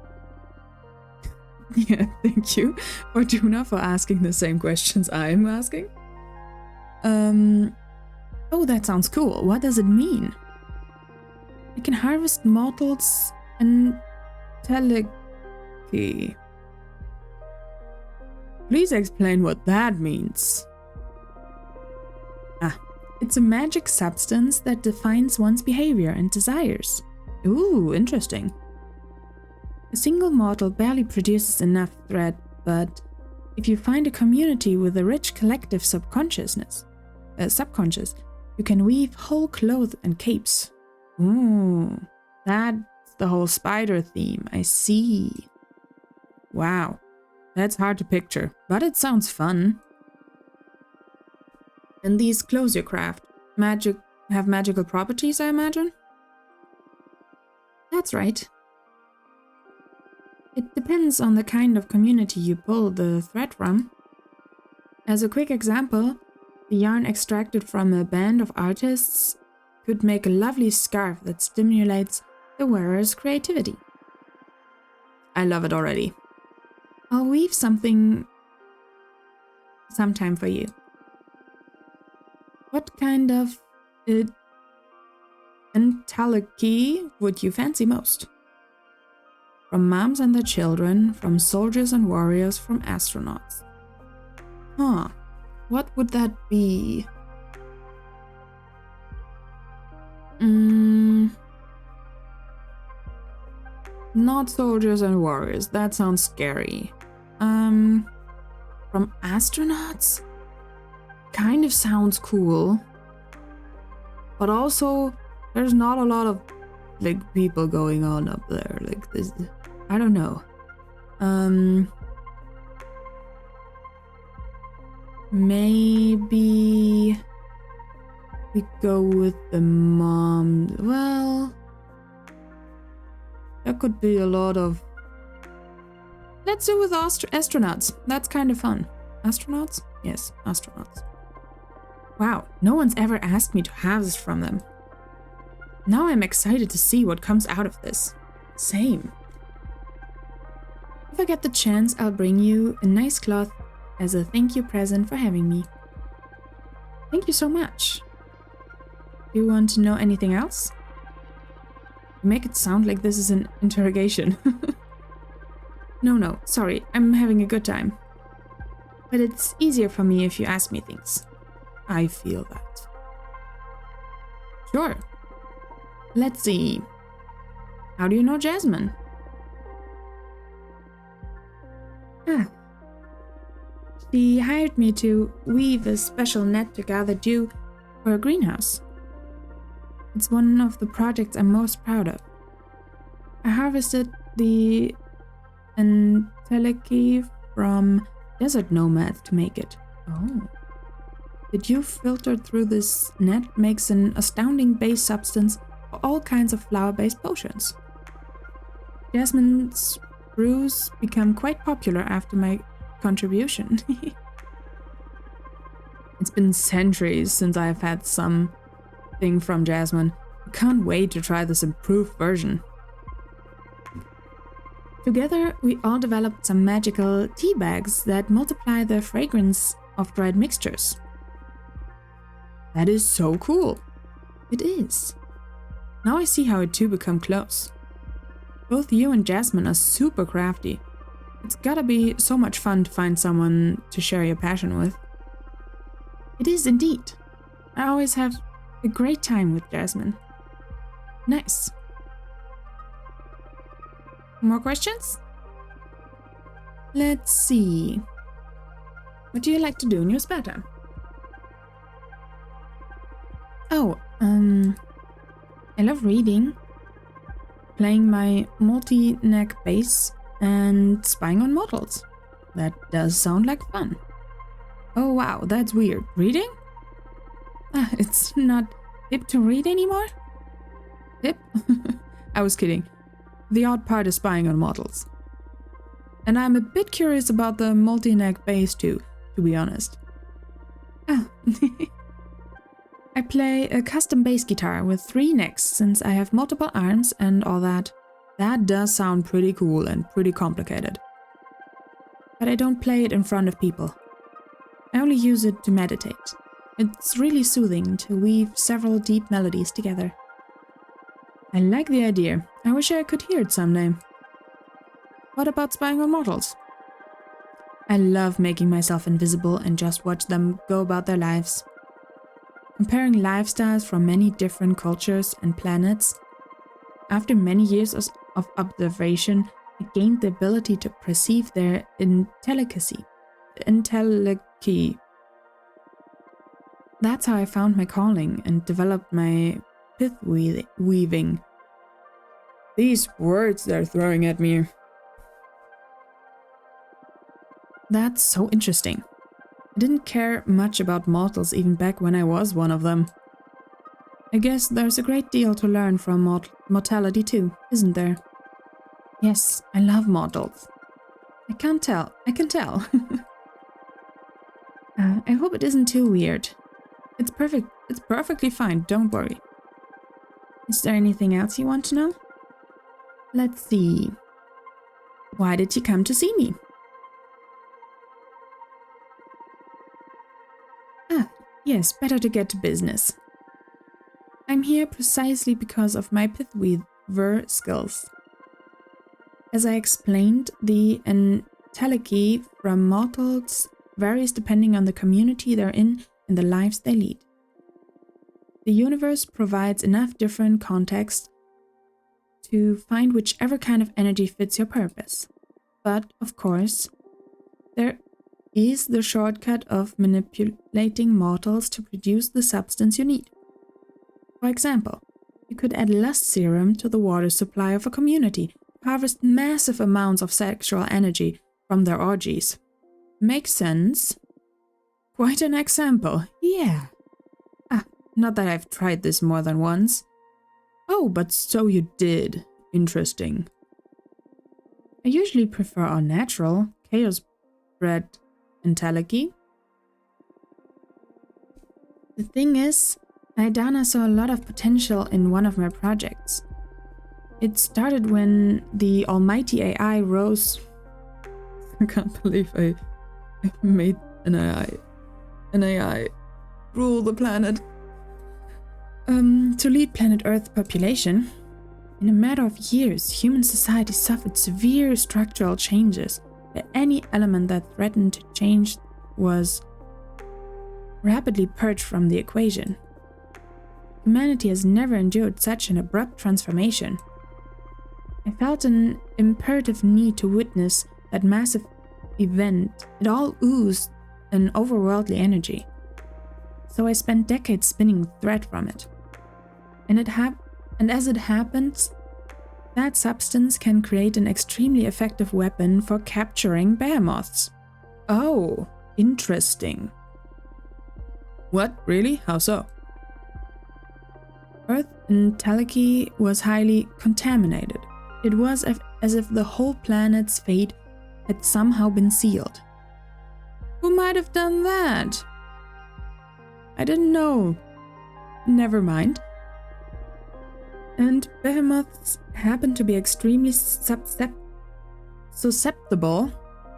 S1: Yeah, thank you, Fortuna, for asking the same questions I'm asking. Oh, that sounds cool. What does it mean? I can harvest mortals and telepathy. Please explain what that means. It's a magic substance that defines one's behavior and desires. Ooh, interesting. A single mortal barely produces enough threat, but if you find a community with a rich collective subconscious, you can weave whole clothes and capes. Ooh, that's the whole spider theme, I see. Wow. That's hard to picture, but it sounds fun. And these clothes you craft, have magical properties, I imagine? That's right. It depends on the kind of community you pull the thread from. As a quick example, the yarn extracted from a band of artists could make a lovely scarf that stimulates the wearer's creativity. I love it already. I'll weave something sometime for you. What kind of entaliki would you fancy most? From moms and their children, from soldiers and warriors, from astronauts. Huh, what would that be? Not soldiers and warriors. That sounds scary. From astronauts? Kind of sounds cool. But also, there's not a lot of, like, people going on up there. Like, this... I don't know. Maybe... we go with the mom. Well... that could be a lot of... let's do with astronauts. That's kind of fun. Astronauts? Yes, astronauts. Wow, no one's ever asked me to have this from them. Now I'm excited to see what comes out of this. Same. If I get the chance, I'll bring you a nice cloth as a thank you present for having me. Thank you so much. Do you want to know anything else? You make it sound like this is an interrogation. No, sorry, I'm having a good time. But it's easier for me if you ask me things. I feel that. Sure. Let's see. How do you know Jasmine? She hired me to weave a special net to gather dew for a greenhouse. It's one of the projects I'm most proud of. I harvested the entelechy from desert nomads to make it. Oh. The dew filtered through this net makes an astounding base substance for all kinds of flower-based potions. Jasmine's brews become quite popular after my contribution. It's been centuries since I've had something from Jasmine. I can't wait to try this improved version. Together, we all developed some magical tea bags that multiply the fragrance of dried mixtures. That is so cool. It is. Now I see how it two become close. Both you and Jasmine are super crafty. It's gotta be so much fun to find someone to share your passion with. It is indeed. I always have a great time with Jasmine. Nice. More questions? Let's see. What do you like to do in your spare time? Oh, I love reading, playing my multi-neck bass, and spying on models. That does sound like fun. Oh wow, that's weird. Reading? It's not hip to read anymore? Hip? I was kidding. The odd part is spying on models. And I'm a bit curious about the multi-neck bass too, to be honest. Ah. I play a custom bass guitar with 3 necks since I have multiple arms and all that. That does sound pretty cool and pretty complicated. But I don't play it in front of people. I only use it to meditate. It's really soothing to weave several deep melodies together. I like the idea. I wish I could hear it someday. What about spying on models? I love making myself invisible and just watch them go about their lives. Comparing lifestyles from many different cultures and planets, after many years of observation, I gained the ability to perceive their intellicacy. That's how I found my calling and developed my pith weaving. These words they're throwing at me. That's so interesting. I didn't care much about mortals even back when I was one of them. I guess there's a great deal to learn from mortality too, isn't there? Yes, I love mortals. I can tell. I hope it isn't too weird. It's perfect. It's perfectly fine, don't worry. Is there anything else you want to know? Let's see. Why did you come to see me? Yes, better to get to business. I'm here precisely because of my pithweaver skills. As I explained, the entelechy from mortals varies depending on the community they're in and the lives they lead. The universe provides enough different context to find whichever kind of energy fits your purpose. But, of course, there is the shortcut of manipulating mortals to produce the substance you need. For example, you could add lust serum to the water supply of a community to harvest massive amounts of sexual energy from their orgies. Makes sense? Quite an example, yeah. Not that I've tried this more than once. Oh, but so you did. Interesting. I usually prefer our natural, chaos-bred entelechy. The thing is, Aidana saw a lot of potential in one of my projects. It started when the almighty AI rose... I can't believe I made an AI. An AI rule the planet. To lead planet Earth population. In a matter of years, human society suffered severe structural changes, where any element that threatened to change was rapidly purged from the equation. Humanity has never endured such an abrupt transformation. I felt an imperative need to witness that massive event. It all oozed an overworldly energy. So I spent decades spinning thread from it. And as it happens, that substance can create an extremely effective weapon for capturing behemoths. Oh, interesting. What? Really? How so? Earth entelechy was highly contaminated. It was as if the whole planet's fate had somehow been sealed. Who might have done that? I didn't know. Never mind. And behemoths happen to be extremely susceptible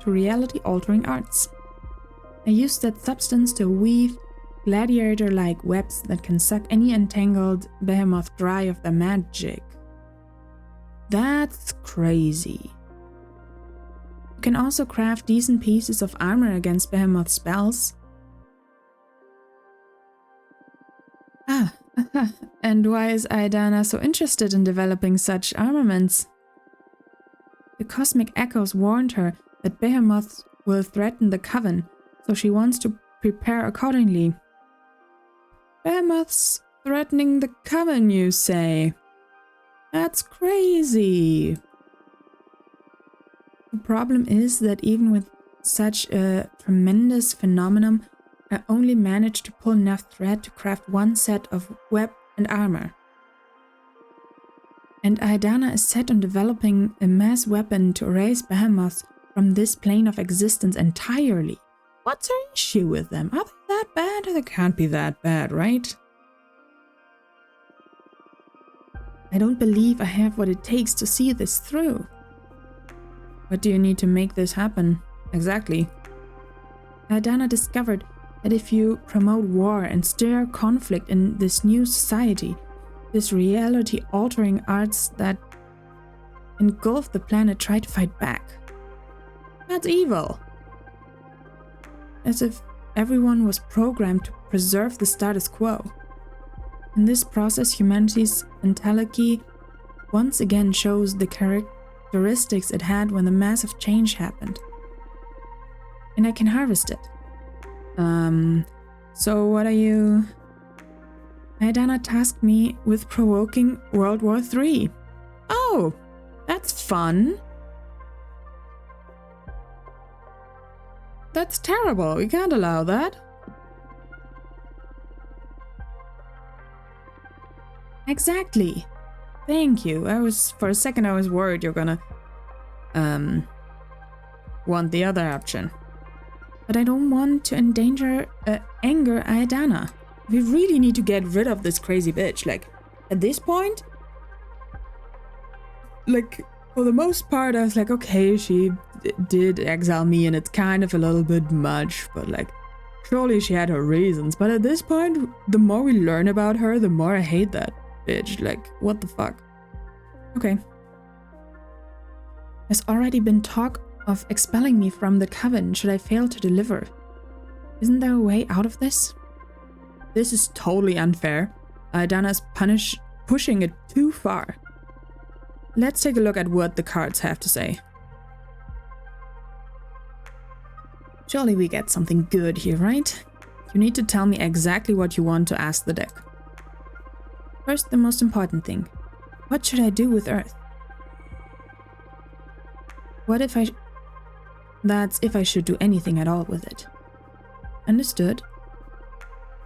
S1: to reality-altering arts. I used that substance to weave gladiator-like webs that can suck any entangled behemoth dry of their magic. That's crazy. You can also craft decent pieces of armor against behemoth spells. And why is Aidana so interested in developing such armaments? The cosmic echoes warned her that behemoths will threaten the Coven, so she wants to prepare accordingly. Behemoths threatening the Coven, you say? That's crazy. The problem is that even with such a tremendous phenomenon, I only managed to pull enough thread to craft one set of web and armor. And Aidana is set on developing a mass weapon to erase behemoths from this plane of existence entirely. What's her issue with them? Are they that bad? They can't be that bad, right? I don't believe I have what it takes to see this through. What do you need to make this happen? Exactly. Aidana discovered that if you promote war and stir conflict in this new society, this reality-altering arts that engulf the planet try to fight back. That's evil. As if everyone was programmed to preserve the status quo. In this process, humanity's entelechy once again shows the characteristics it had when the massive change happened. And I can harvest it. So what are you... Aidana tasked me with provoking World War III. Oh, that's fun. That's terrible. We can't allow that. Exactly. Thank you. For a second I was worried you're gonna want the other option. But I don't want to anger Aidana. We really need to get rid of this crazy bitch. Like, at this point, like, for the most part, I was like, okay, she did exile me and it's kind of a little bit much, but like, surely she had her reasons. But at this point, the more we learn about her, the more I hate that bitch. Like, what the fuck? Okay. There's already been talk of expelling me from the Coven should I fail to deliver. Isn't there a way out of this? This is totally unfair. Aidana's pushing it too far. let's take a look at what the cards have to say. Surely we get something good here, right? You need to tell me exactly what you want to ask the deck. First, the most important thing. What should I do with Earth? What if that's if I should do anything at all with it. Understood.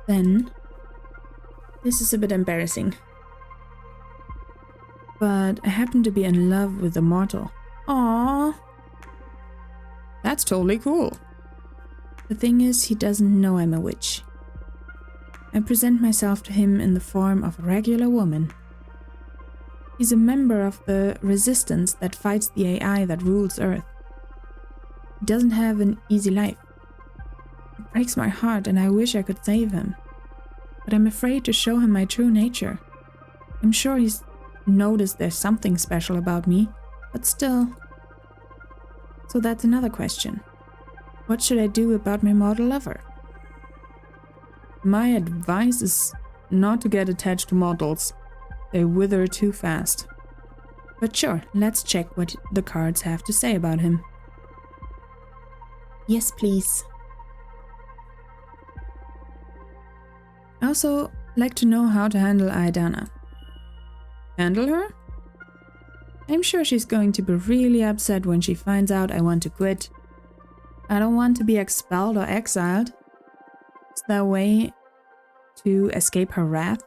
S1: Then, this is a bit embarrassing. But I happen to be in love with a mortal. Aww. That's totally cool. The thing is, he doesn't know I'm a witch. I present myself to him in the form of a regular woman. He's a member of the resistance that fights the AI that rules Earth. He doesn't have an easy life. It breaks my heart and I wish I could save him. But I'm afraid to show him my true nature. I'm sure he's noticed there's something special about me, but still. So that's another question. What should I do about my mortal lover? My advice is not to get attached to mortals. They wither too fast. But sure, let's check what the cards have to say about him. Yes, please. I also like to know how to handle Aidana. Handle her? I'm sure she's going to be really upset when she finds out I want to quit. I don't want to be expelled or exiled. Is there a way to escape her wrath?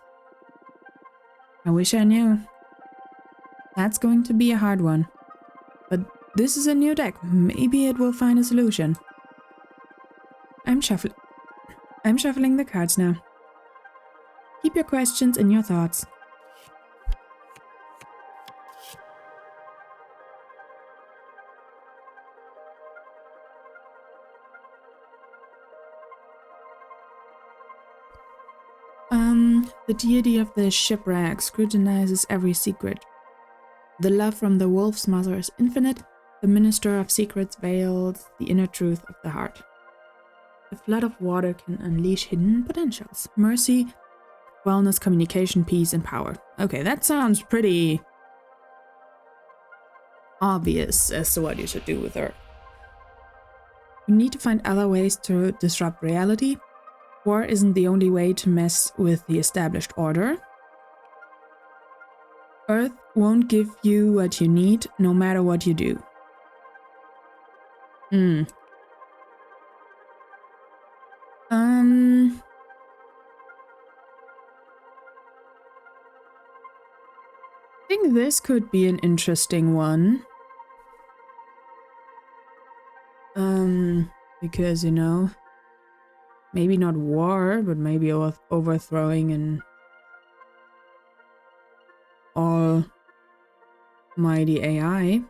S1: I wish I knew. That's going to be a hard one. But this is a new deck. Maybe it will find a solution. I'm shuffling the cards now. Keep your questions and your thoughts. The deity of the shipwreck scrutinizes every secret. The love from the wolf's mother is infinite. The minister of secrets veils the inner truth of the heart. The flood of water can unleash hidden potentials. Mercy, wellness, communication, peace, and power. Okay, that sounds pretty obvious as to what you should do with her. You need to find other ways to disrupt reality. War isn't the only way to mess with the established order. Earth won't give you what you need, no matter what you do. I think this could be an interesting one. Because, you know, maybe not war, but maybe overthrowing an almighty AI.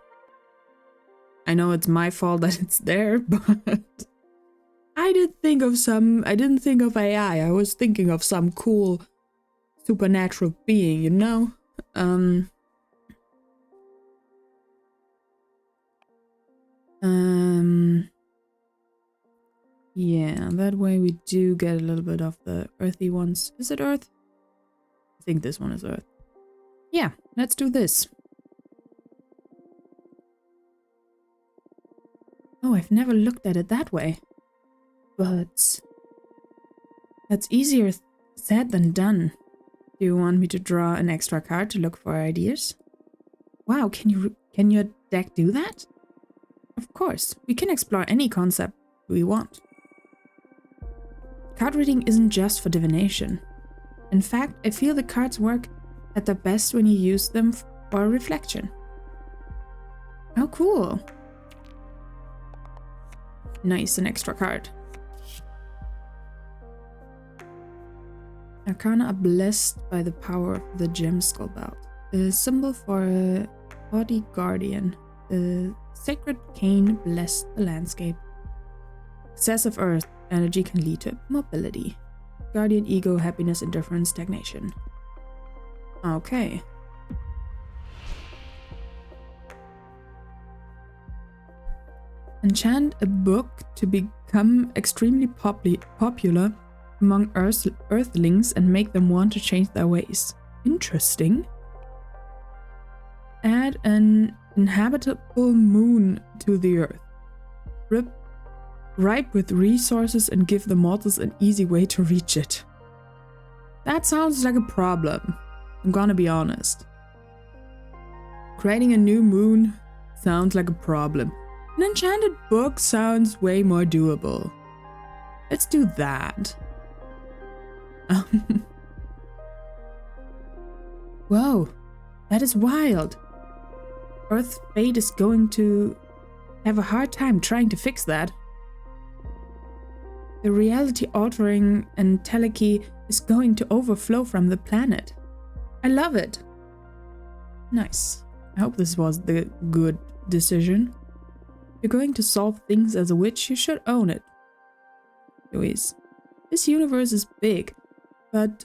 S1: I know it's my fault that it's there, but I didn't think of AI. I was thinking of some cool supernatural being, you know? Yeah, that way we do get a little bit of the earthy ones. Is it Earth? I think this one is Earth. Yeah, let's do this. Oh, I've never looked at it that way. But that's easier said than done. Do you want me to draw an extra card to look for ideas? Wow, can your deck do that? Of course, we can explore any concept we want. Card reading isn't just for divination. In fact, I feel the cards work at their best when you use them for reflection. Oh, cool. Nice, an extra card. Arcana are blessed by the power of the gem skull belt, a symbol for a body guardian. The sacred cane blessed the landscape. Excess of earth energy can lead to mobility. Guardian ego, happiness, indifference, stagnation. Okay. Enchant a book to become extremely popular among earthlings and make them want to change their ways. Interesting. add an inhabitable moon to the earth. Ripe with resources and give the mortals an easy way to reach it. That sounds like a problem. I'm gonna be honest. Creating a new moon sounds like a problem. An enchanted book sounds way more doable. Let's do that. Whoa, that is wild. Earth's fate is going to have a hard time trying to fix that. The reality altering entelechy is going to overflow from the planet. I love it. Nice. I hope this was the good decision. You're going to solve things as a witch, you should own it. Louise, this universe is big, but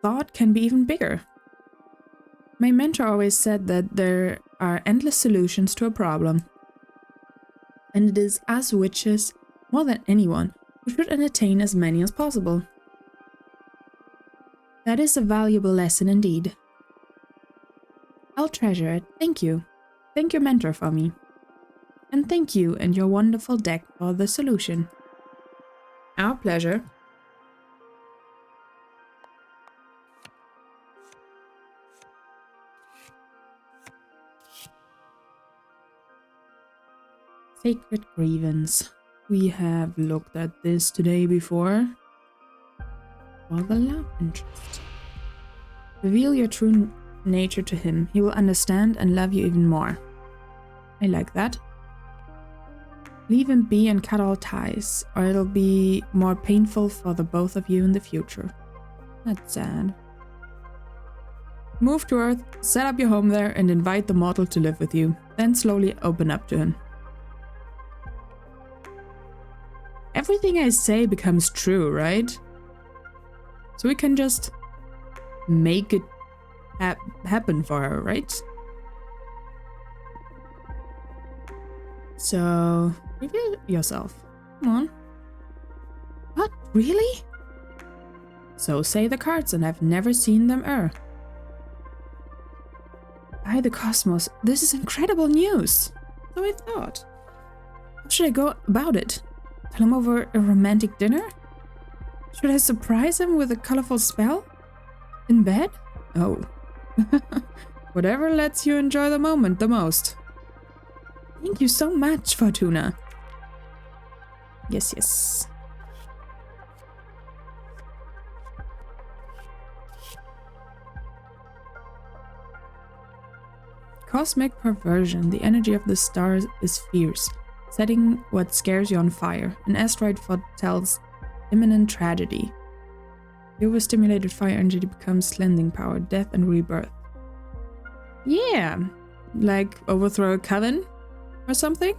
S1: thought can be even bigger. My mentor always said that there are endless solutions to a problem. And it is us witches, more than anyone, who should entertain as many as possible. That is a valuable lesson indeed. I'll treasure it. Thank you. Thank your mentor for me. And thank you and your wonderful deck for the solution. Our pleasure. Sacred Grievance. We have looked at this today before. For the love interest. Reveal your true nature to him. He will understand and love you even more. I like that. Leave him be and cut all ties, or it'll be more painful for the both of you in the future. That's sad. Move to Earth, set up your home there, and invite the mortal to live with you. Then slowly open up to him. Everything I say becomes true, right? So we can just make it happen for her, right? So, reveal yourself. Come on. What? Really? So say the cards, and I've never seen them err. By the cosmos, this is incredible news. So I thought. How should I go about it? Tell him over a romantic dinner? Should I surprise him with a colorful spell? In bed? Oh. Whatever lets you enjoy the moment the most. Thank you so much, Fortuna. Yes, yes. Cosmic perversion. The energy of the stars is fierce, setting what scares you on fire. An asteroid foretells imminent tragedy. The overstimulated fire energy becomes cleansing power, death and rebirth. Yeah, like overthrow a coven or something?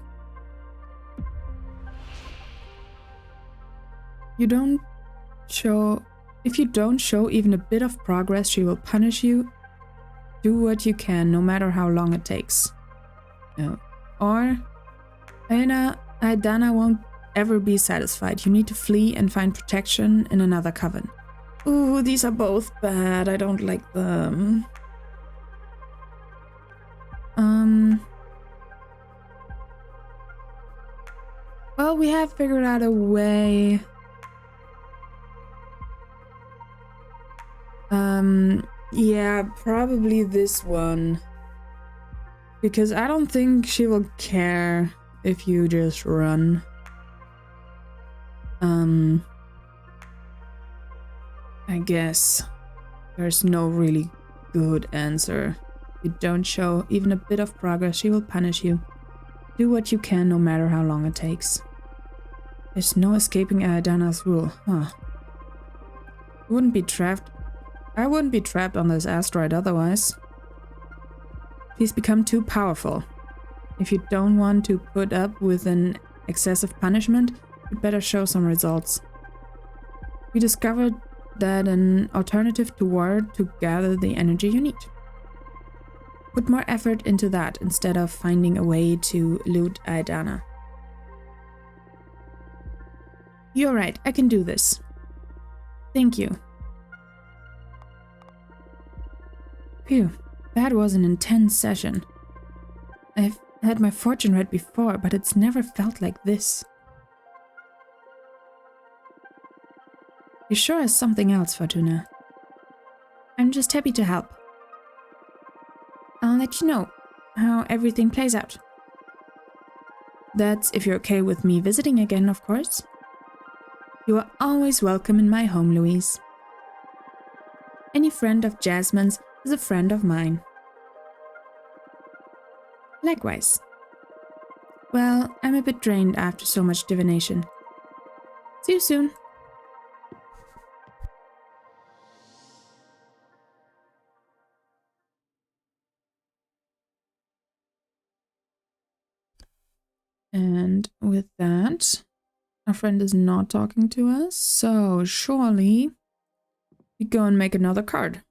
S1: If you don't show even a bit of progress, she will punish you. Do what you can, no matter how long it takes. No. Or Aidana won't ever be satisfied. You need to flee and find protection in another coven. Ooh, these are both bad. I don't like them. Well, we have figured out a way. Yeah, probably this one. Because I don't think she will care if you just run. I guess there's no really good answer. If you don't show even a bit of progress, she will punish you. Do what you can, no matter how long it takes. There's no escaping Aidana's rule, huh? You wouldn't be trapped. I wouldn't be trapped on this asteroid otherwise. She's become too powerful. If you don't want to put up with an excessive punishment, you'd better show some results. We discovered that an alternative to war to gather the energy you need. Put more effort into that instead of finding a way to elude Aidana. You're right, I can do this. Thank you. Phew, That was an intense session. I've had my fortune read before, but it's never felt like this. You sure has something else, Fortuna. I'm just happy to help. I'll let you know how everything plays out. That's if you're okay with me visiting again, of course. You are always welcome in my home, Louise. Any friend of Jasmine's is a friend of mine. Likewise. Well, I'm a bit drained after so much divination. See you soon. And with that, our friend is not talking to us, so surely we go and make another card.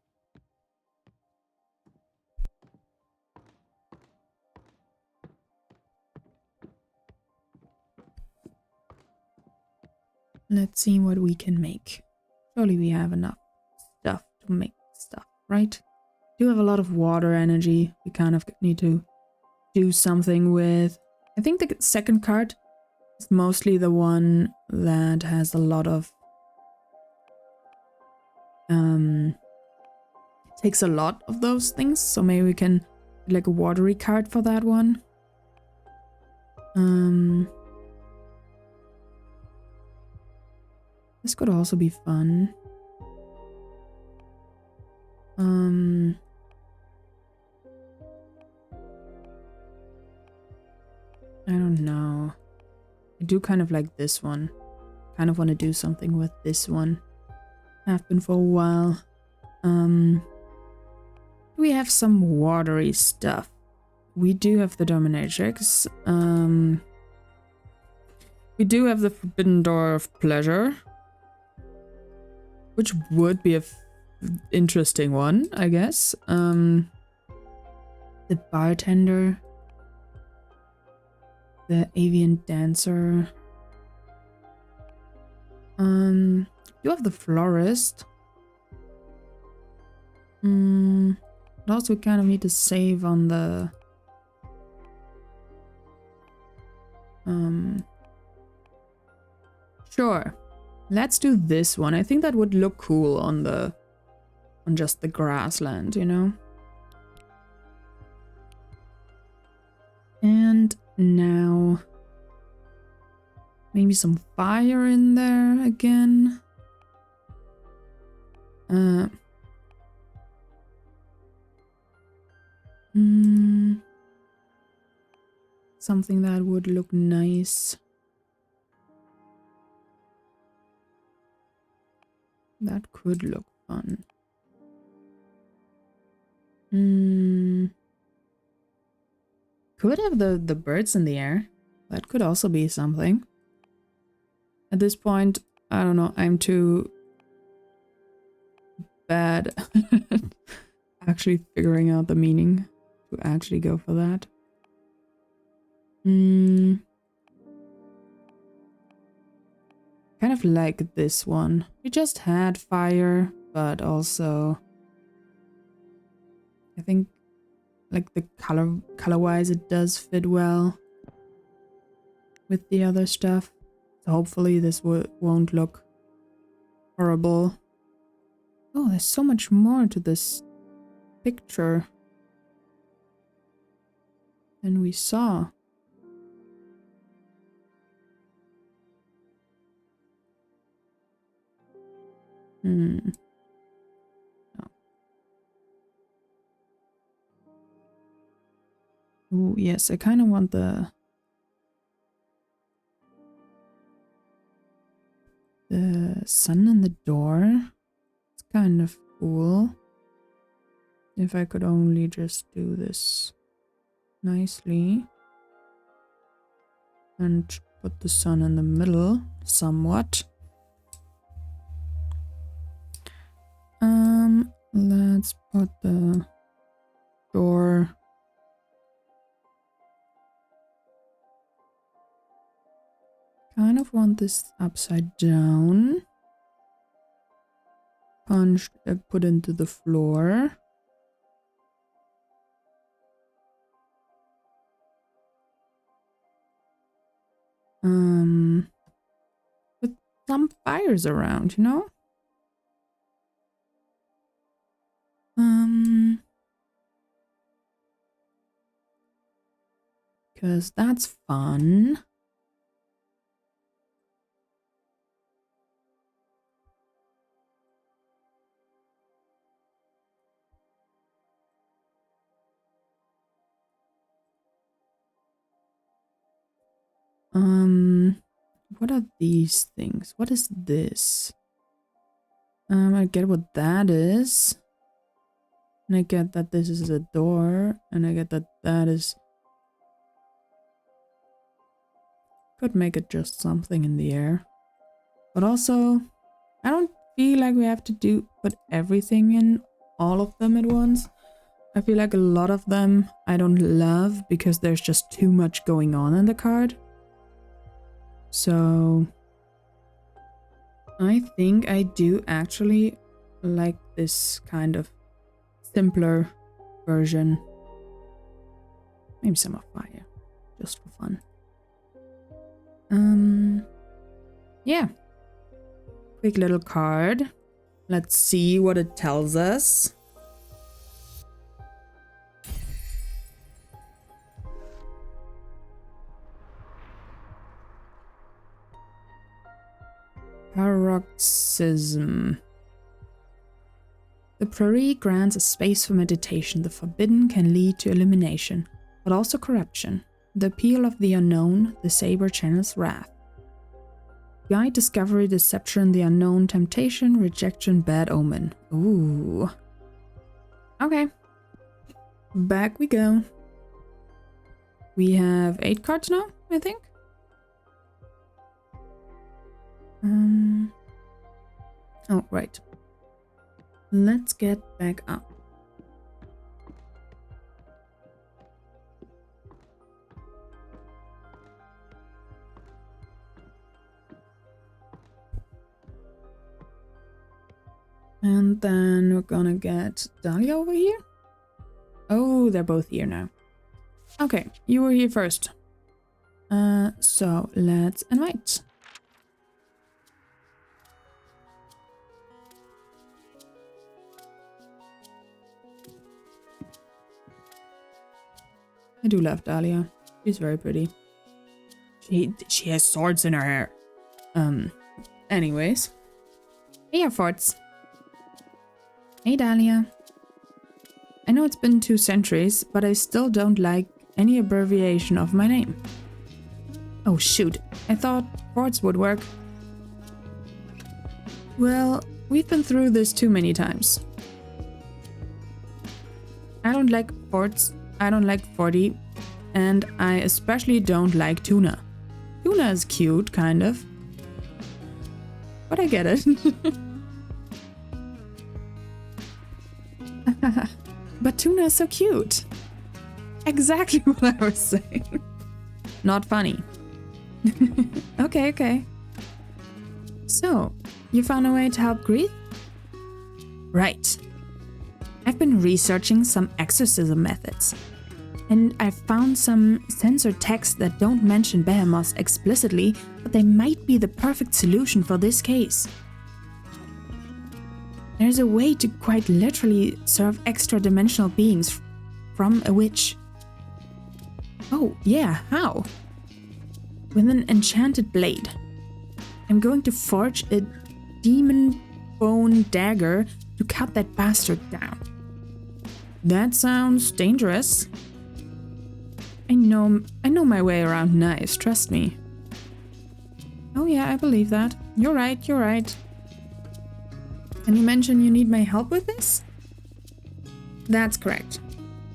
S1: Let's see what we can make. Surely we have enough stuff to make stuff, right? We do have a lot of water energy we kind of need to do something with. I think the second card is mostly the one that has a lot of takes a lot of those things, so maybe we can get like a watery card for that one. This could also be fun. I don't know. I do kind of like this one. Kind of want to do something with this one. Have been for a while. We have some watery stuff. We do have the dominatrix. We do have the Forbidden Door of Pleasure, which would be a interesting one, I guess. The bartender, the avian dancer. You have the florist. But also we kind of need to save on the sure. Let's do this one. I think that would look cool on just the grassland, you know? And now maybe some fire in there again. Something that would look nice. That could look fun. Could have the birds in the air. That could also be something. At this point, I don't know, I'm too bad actually figuring out the meaning to actually go for that. Kind of like this one. We just had fire, but also I think like the color-wise it does fit well with the other stuff. So hopefully this won't look horrible. Oh, there's so much more to this picture than we saw. Oh. Oh, yes, I kind of want the sun in the door. It's kind of cool. If I could only just do this nicely and put the sun in the middle somewhat. Let's put the door kind of want this upside down. Punched, put into the floor. With some fires around, you know? Because that's fun. What are these things? What is this? I get what that is. And I get that this is a door. And I get that that is... Could make it just something in the air. But also, I don't feel like we have to put everything in, all of them at once. I feel like a lot of them I don't love because there's just too much going on in the card. So I think I do actually like this kind of simpler version. Maybe some of fire, just for fun. Yeah. Quick little card. Let's see what it tells us. Paroxysm. The prairie grants a space for meditation. The forbidden can lead to elimination, but also corruption. The appeal of the unknown, the saber channels wrath. Guide discovery, deception, the unknown, temptation, rejection, bad omen. Ooh. Okay. Back we go. We have 8 cards now, I think. Oh, right. Let's get back up. And then we're gonna get Dahlia over here. Oh, they're both here now. Okay, you were here first. So let's invite. I do love Dahlia. She's very pretty. She has swords in her hair. Anyways. Hey, Forts. Hey, Dahlia. I know it's been 2 centuries, but I still don't like any abbreviation of my name. Oh, shoot. I thought Forts would work. Well, we've been through this too many times. I don't like Forts. I don't like 40, and I especially don't like Tuna. Tuna is cute, kind of. But I get it. But Tuna is so cute. Exactly what I was saying. Not funny. Okay. So, you found a way to help Grief? Right. I've been researching some exorcism methods. And I've found some censored texts that don't mention behemoths explicitly, but they might be the perfect solution for this case. There's a way to quite literally serve extra-dimensional beings from a witch. Oh, yeah, how? With an enchanted blade. I'm going to forge a demon bone dagger to cut that bastard down. That sounds dangerous. I know my way around knives, trust me. Oh yeah, I believe that. You're right. And you mentioned you need my help with this? That's correct.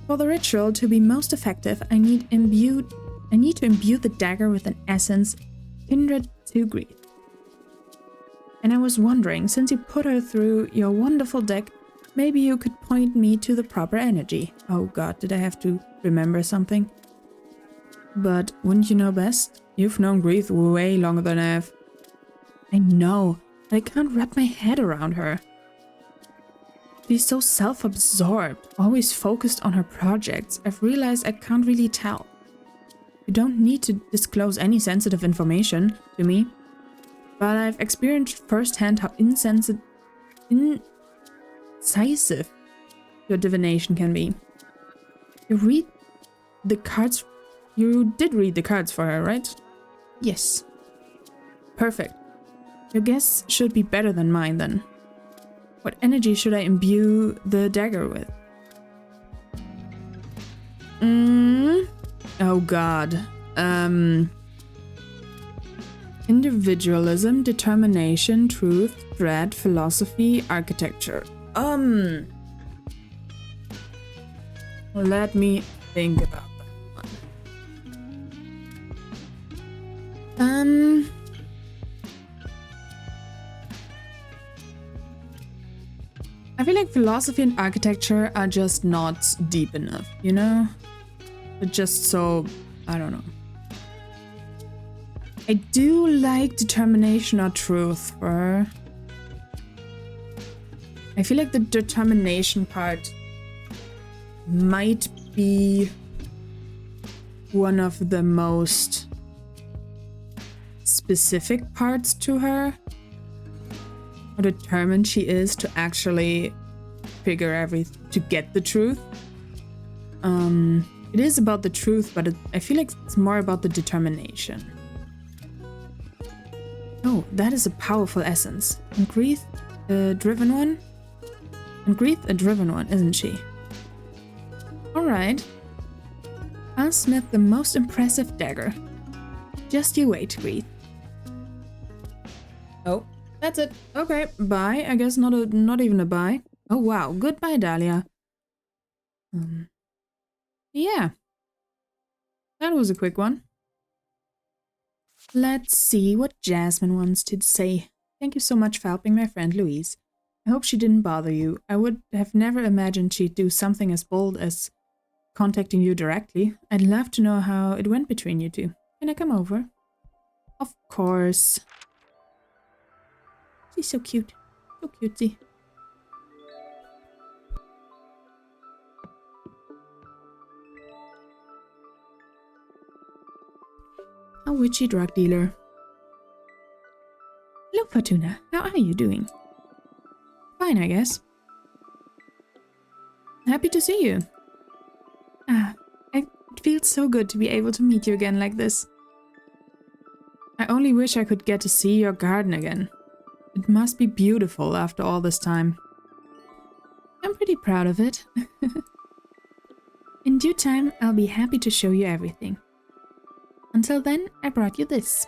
S1: For the ritual to be most effective, I need to imbue the dagger with an essence kindred to Grief. And I was wondering, since you put her through your wonderful deck, maybe you could point me to the proper energy. Oh god, did I have to remember something? But wouldn't you know best? You've known Grief way longer than I have. I know, but I can't wrap my head around her. She's so self-absorbed, always focused on her projects. I've realized I can't really tell. You don't need to disclose any sensitive information to me. But I've experienced firsthand how incisive your divination can be. You did read the cards for her, right? Yes. Perfect. Your guess should be better than mine then. What energy should I imbue the dagger with? Oh god. Individualism, determination, truth, dread, philosophy, architecture. Let me think about that one. I feel like philosophy and architecture are just not deep enough, you know? They're just so... I don't know. I do like determination or truth for her. I feel like the determination part might be one of the most specific parts to her. How determined she is to actually to get the truth. It is about the truth, but I feel like it's more about the determination. Oh, that is a powerful essence. And Greeth, a driven one? And Greeth, a driven one, isn't she? Alright. I'll smith the most impressive dagger. Just you wait, Greeth. Oh, that's it. Okay, bye. I guess not even a bye. Oh wow, goodbye, Dahlia. Yeah. That was a quick one. Let's see what Jasmine wants to say. Thank you so much for helping my friend Louise. I hope she didn't bother you. I would have never imagined she'd do something as bold as contacting you directly. I'd love to know how it went between you two. Can I come over? Of course. She's so cute. So cutesy. A witchy drug dealer. Hello, Fortuna. How are you doing? Fine, I guess. Happy to see you. It feels so good to be able to meet you again like this. I only wish I could get to see your garden again. It must be beautiful after all this time. I'm pretty proud of it. In due time, I'll be happy to show you everything. Until then, I brought you this.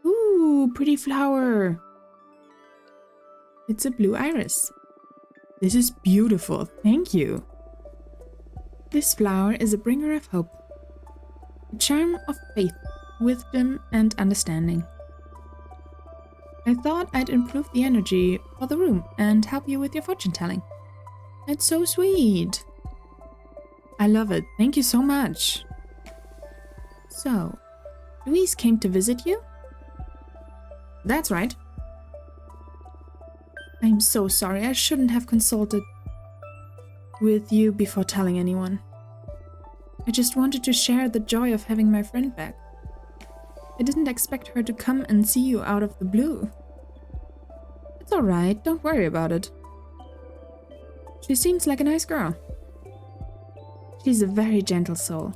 S1: Ooh, pretty flower. It's a blue iris. This is beautiful, thank you. This flower is a bringer of hope. A charm of faith, wisdom, and understanding. I thought I'd improve the energy for the room and help you with your fortune telling. That's so sweet. I love it, thank you so much. So, Louise came to visit you? That's right. I'm so sorry, I shouldn't have consulted with you before telling anyone. I just wanted to share the joy of having my friend back. I didn't expect her to come and see you out of the blue. It's alright, don't worry about it. She seems like a nice girl. She's a very gentle soul.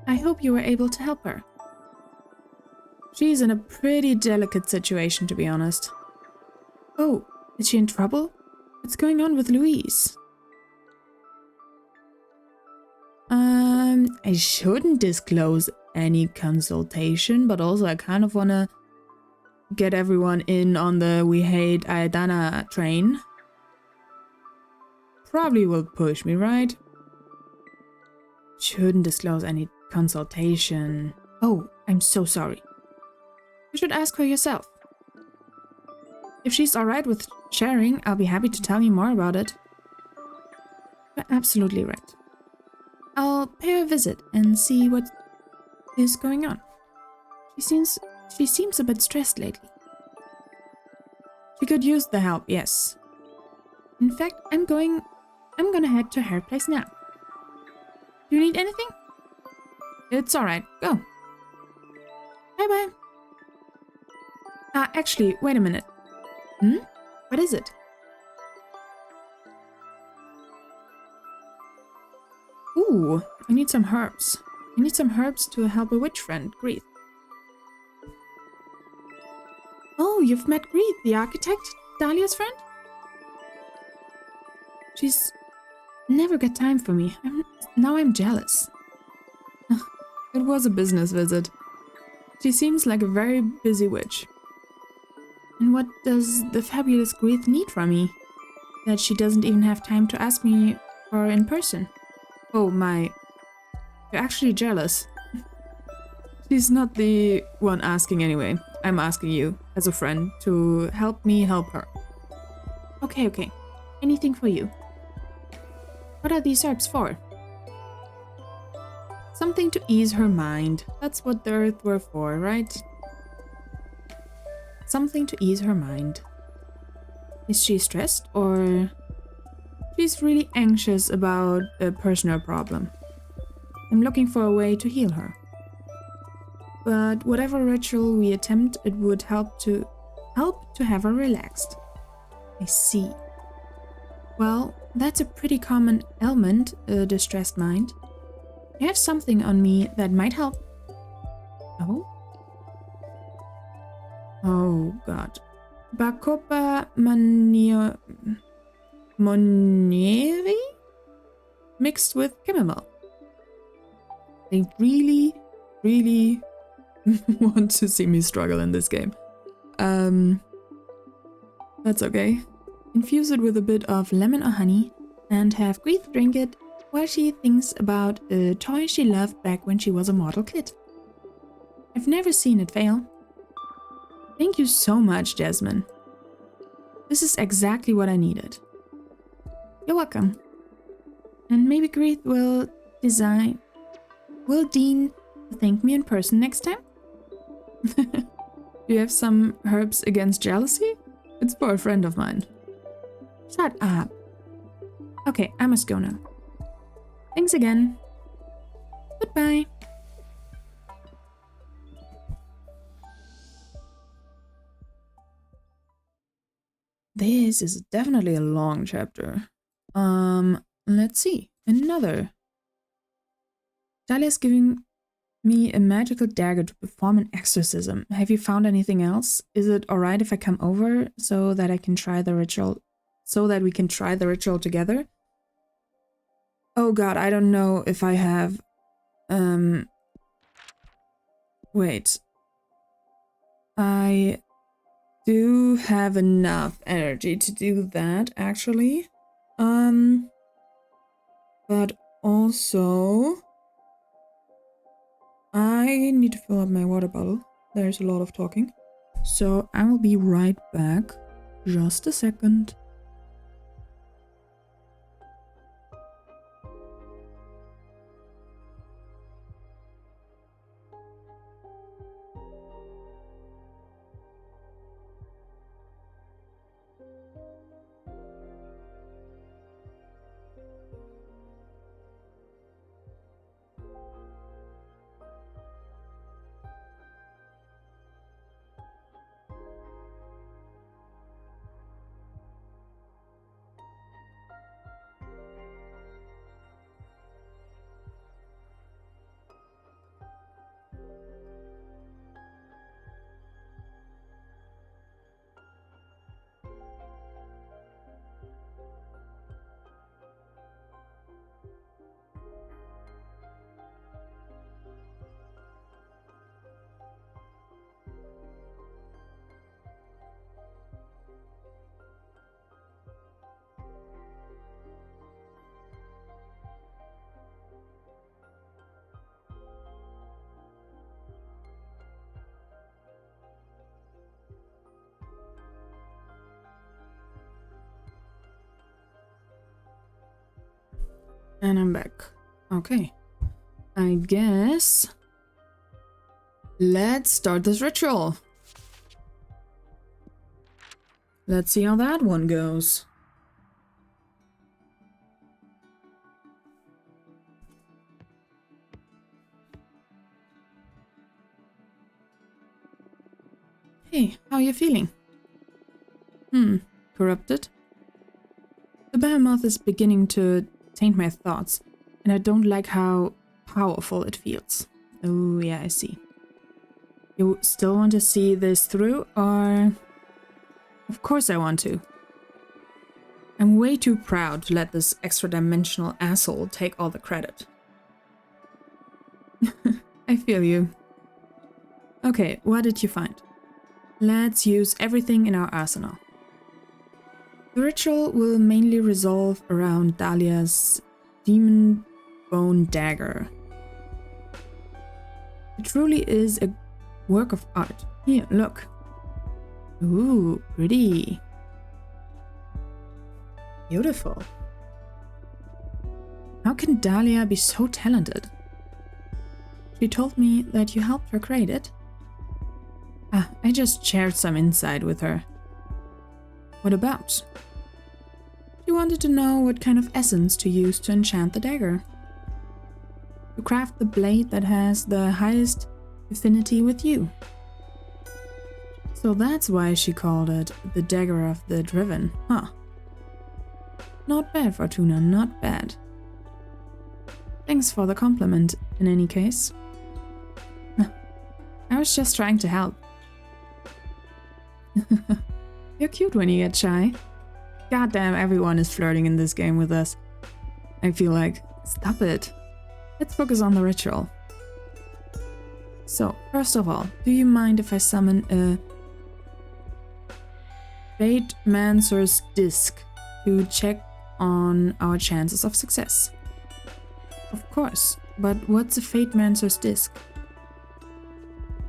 S1: I hope you were able to help her. She's in a pretty delicate situation, to be honest. Oh, is she in trouble? What's going on with Louise? I shouldn't disclose any consultation, but also I kind of want to get everyone in on the we hate Aedana train. Probably will push me, right? Shouldn't disclose any consultation. Oh, I'm so sorry. You should ask her yourself. If she's alright with sharing, I'll be happy to tell you more about it. You're absolutely right. I'll pay her a visit and see what is going on. She seems a bit stressed lately. She could use the help, yes. In fact, I'm gonna head to her place now. Do you need anything? It's alright. Go. Bye-bye. Actually, wait a minute. Hmm? What is it? Ooh, I need some herbs. I need some herbs to help a witch friend, Greeth. Oh, you've met Greeth, the architect, Dahlia's friend? She's never got time for me. Now I'm jealous. It was a business visit. She seems like a very busy witch. And what does the fabulous Greeth need from me? That she doesn't even have time to ask me for in person. Oh my. You're actually jealous. She's not the one asking anyway. I'm asking you, as a friend, to help me help her. Okay. Anything for you. What are these herbs for? Something to ease her mind. That's what the earth were for, right? Something to ease her mind. Is she stressed or... She's really anxious about a personal problem. I'm looking for a way to heal her. But whatever ritual we attempt, it would help to have her relaxed. I see. Well, that's a pretty common ailment, a distressed mind. I have something on me that might help. Oh? Oh god. Bacopa Monieri? Mixed with chamomile. They really want to see me struggle in this game. That's okay. Infuse it with a bit of lemon or honey and have Greeth drink it while she thinks about a toy she loved back when she was a mortal kid. I've never seen it fail. Thank you so much, Jasmine. This is exactly what I needed. You're welcome. And maybe Greeth will deign to thank me in person next time? Do you have some herbs against jealousy? It's for a friend of mine. Shut up. Okay, I must go now. Thanks again. Goodbye. This is definitely a long chapter. Let's see. Another. Dahlia's giving me a magical dagger to perform an exorcism. Have you found anything else? Is it alright if I come over so that I can try the ritual? So that we can try the ritual together? Oh god, I don't know if I have... Wait. I do have enough energy to do that, actually. But also... I need to fill up my water bottle. There's a lot of talking. So I will be right back. Just a second. And I'm back. Okay. I guess... Let's start this ritual. Let's see how that one goes. How are you feeling? Corrupted? The behemoth is beginning to taint my thoughts, and I don't like how powerful it feels. Oh, yeah, I see. You still want to see this through, or... Of course I want to. I'm way too proud to let this extra-dimensional asshole take all the credit. I feel you. Okay, what did you find? Let's use everything in our arsenal. The ritual will mainly revolve around Dahlia's demon bone dagger. It truly is a work of art. Here, look. Ooh, pretty. Beautiful. How can Dahlia be so talented? She told me that you helped her create it. I just shared some insight with her. What about? She wanted to know what kind of essence to use to enchant the dagger. To craft the blade that has the highest affinity with you. So that's why she called it the Dagger of the Driven, huh? Not bad, Fortuna, not bad. Thanks for the compliment, in any case. I was just trying to help. You're cute when you get shy. Goddamn, everyone is flirting in this game with us. I feel like, stop it. Let's focus on the ritual. So, first of all, do you mind if I summon a Fate Mancer's disc to check on our chances of success? Of course, but what's a Fate Mancer's disc?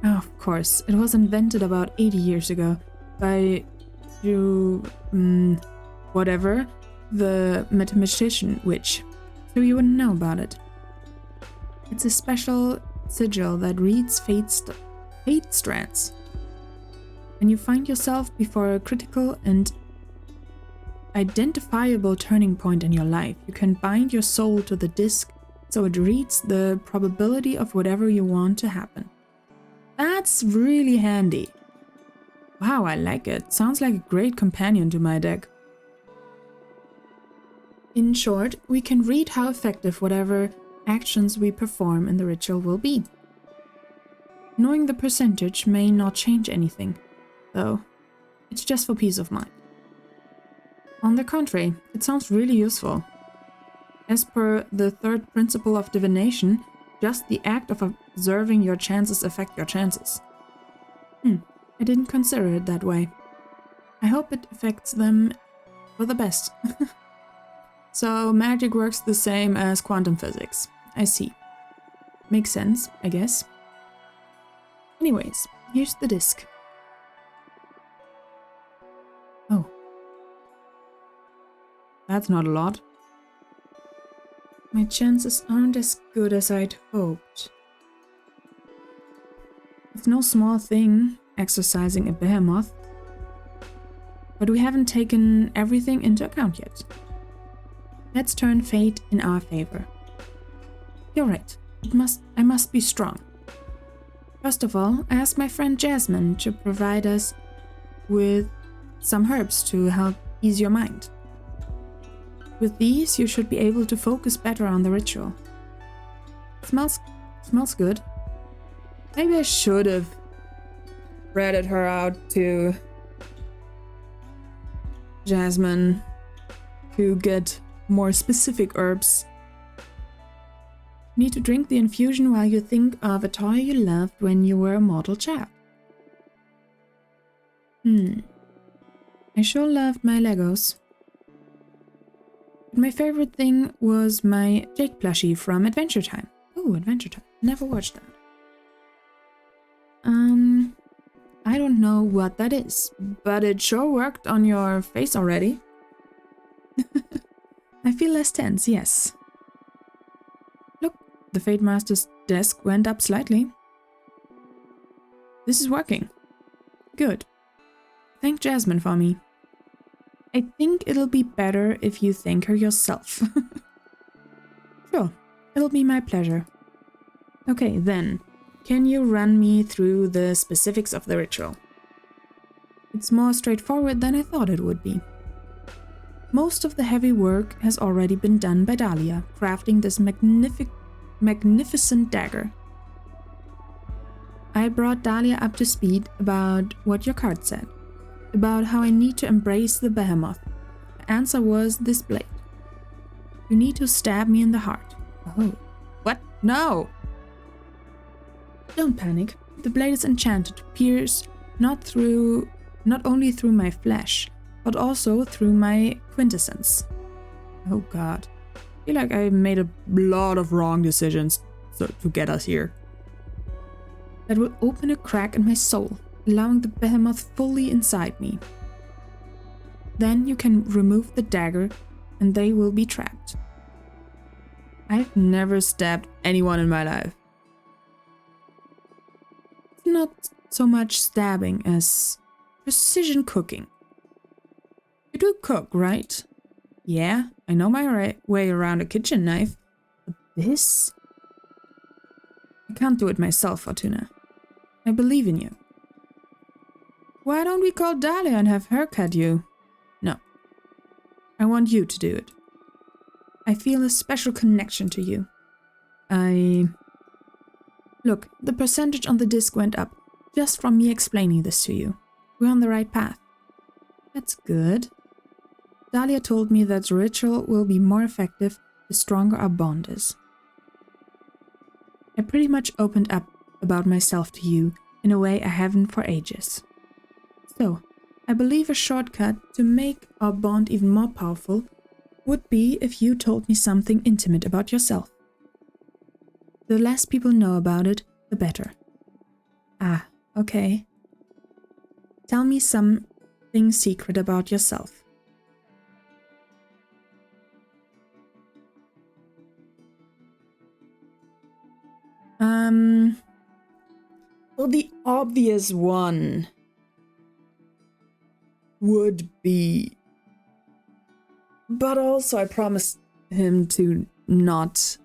S1: Oh, of course, it was invented about 80 years ago by whatever, the mathematician witch, so you wouldn't know about it. It's a special sigil that reads fate strands. When you find yourself before a critical and identifiable turning point in your life, you can bind your soul to the disc so it reads the probability of whatever you want to happen. That's really handy. Wow, I like it. Sounds like a great companion to my deck. In short, we can read how effective whatever actions we perform in the ritual will be. Knowing the percentage may not change anything, though. It's just for peace of mind. On the contrary, it sounds really useful. As per the third principle of divination, just the act of observing your chances affect your chances. I didn't consider it that way. I hope it affects them for the best. So magic works the same as quantum physics. I see. Makes sense, I guess. Anyways, here's the disc. Oh. That's not a lot. My chances aren't as good as I'd hoped. It's no small thing, exercising a behemoth. But we haven't taken everything into account yet. Let's turn fate in our favor. You're right. I must be strong. First of all, I asked my friend Jasmine to provide us with some herbs to help ease your mind. With these, you should be able to focus better on the ritual. Smells good. Maybe I should have ratted her out to Jasmine to get more specific herbs. Need to drink the infusion while you think of a toy you loved when you were a mortal child. I sure loved my Legos. But my favorite thing was my Jake plushie from Adventure Time. Oh, Adventure Time. Never watched that. I don't know what that is, but it sure worked on your face already. I feel less tense, yes. Look, the Fate Master's desk went up slightly. This is working. Good. Thank Jasmine for me. I think it'll be better if you thank her yourself. Sure, it'll be my pleasure. Okay, then, can you run me through the specifics of the ritual? It's more straightforward than I thought it would be. Most of the heavy work has already been done by Dahlia, crafting this magnificent dagger. I brought Dahlia up to speed about what your card said, about how I need to embrace the behemoth. The answer was this blade. You need to stab me in the heart. Oh. What? No! Don't panic. The blade is enchanted to pierce not only through my flesh, but also through my quintessence. Oh god. I feel like I made a lot of wrong decisions to get us here. That will open a crack in my soul, allowing the behemoth fully inside me. Then you can remove the dagger and they will be trapped. I've never stabbed anyone in my life. It's not so much stabbing as precision cooking. You do cook, right? Yeah, I know my way around a kitchen knife. But this? I can't do it myself, Fortuna. I believe in you. Why don't we call Dahlia and have her cut you? No. I want you to do it. I feel a special connection to you. Look, the percentage on the disc went up just from me explaining this to you. We're on the right path. That's good. Dahlia told me that the ritual will be more effective the stronger our bond is. I pretty much opened up about myself to you in a way I haven't for ages. So, I believe a shortcut to make our bond even more powerful would be if you told me something intimate about yourself. The less people know about it, the better. Ah, okay. Tell me something secret about yourself. Well, the obvious one would be... But also I promised him to not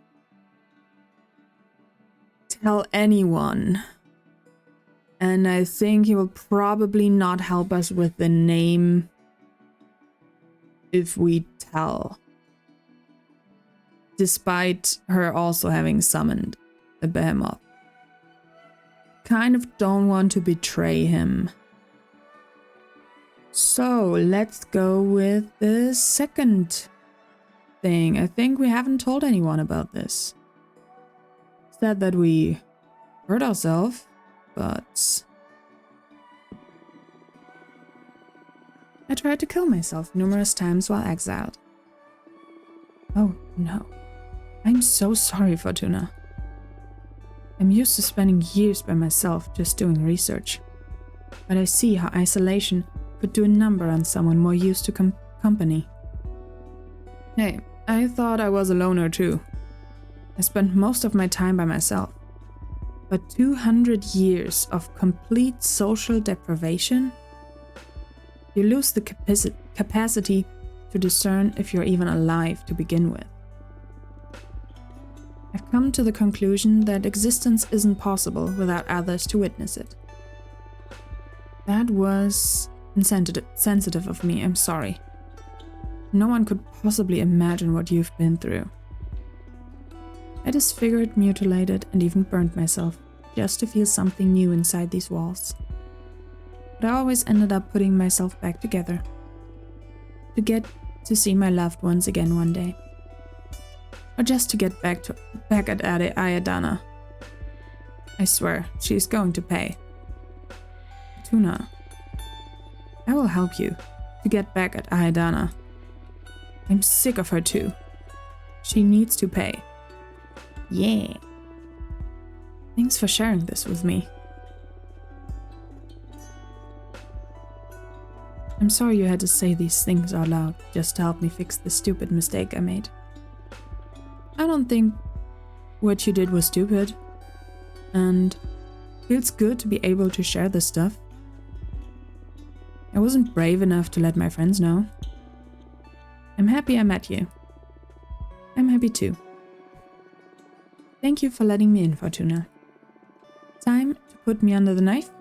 S1: tell anyone. And I think he will probably not help us with the name if we tell. Despite her also having summoned the behemoth. Kind of don't want to betray him. So let's go with the second thing. I think we haven't told anyone about this. Said that we hurt ourselves, but I tried to kill myself numerous times while exiled. Oh no. I'm so sorry, Fortuna. I'm used to spending years by myself just doing research. But I see how isolation could do a number on someone more used to company. Hey, I thought I was a loner too. I spent most of my time by myself. But 200 years of complete social deprivation? You lose the capacity to discern if you're even alive to begin with. I've come to the conclusion that existence isn't possible without others to witness it. That was insensitive of me, I'm sorry. No one could possibly imagine what you've been through. I disfigured, mutilated, and even burned myself, just to feel something new inside these walls. But I always ended up putting myself back together. To get to see my loved ones again one day. Or just to get back at Ayadana. I swear, she's going to pay. Tuna. I will help you to get back at Ayadana. I'm sick of her too. She needs to pay. Yeah. Thanks for sharing this with me. I'm sorry you had to say these things out loud just to help me fix the stupid mistake I made. I don't think what you did was stupid, and it feels good to be able to share this stuff. I wasn't brave enough to let my friends know. I'm happy I met you. I'm happy too. Thank you for letting me in, Fortuna. Time to put me under the knife?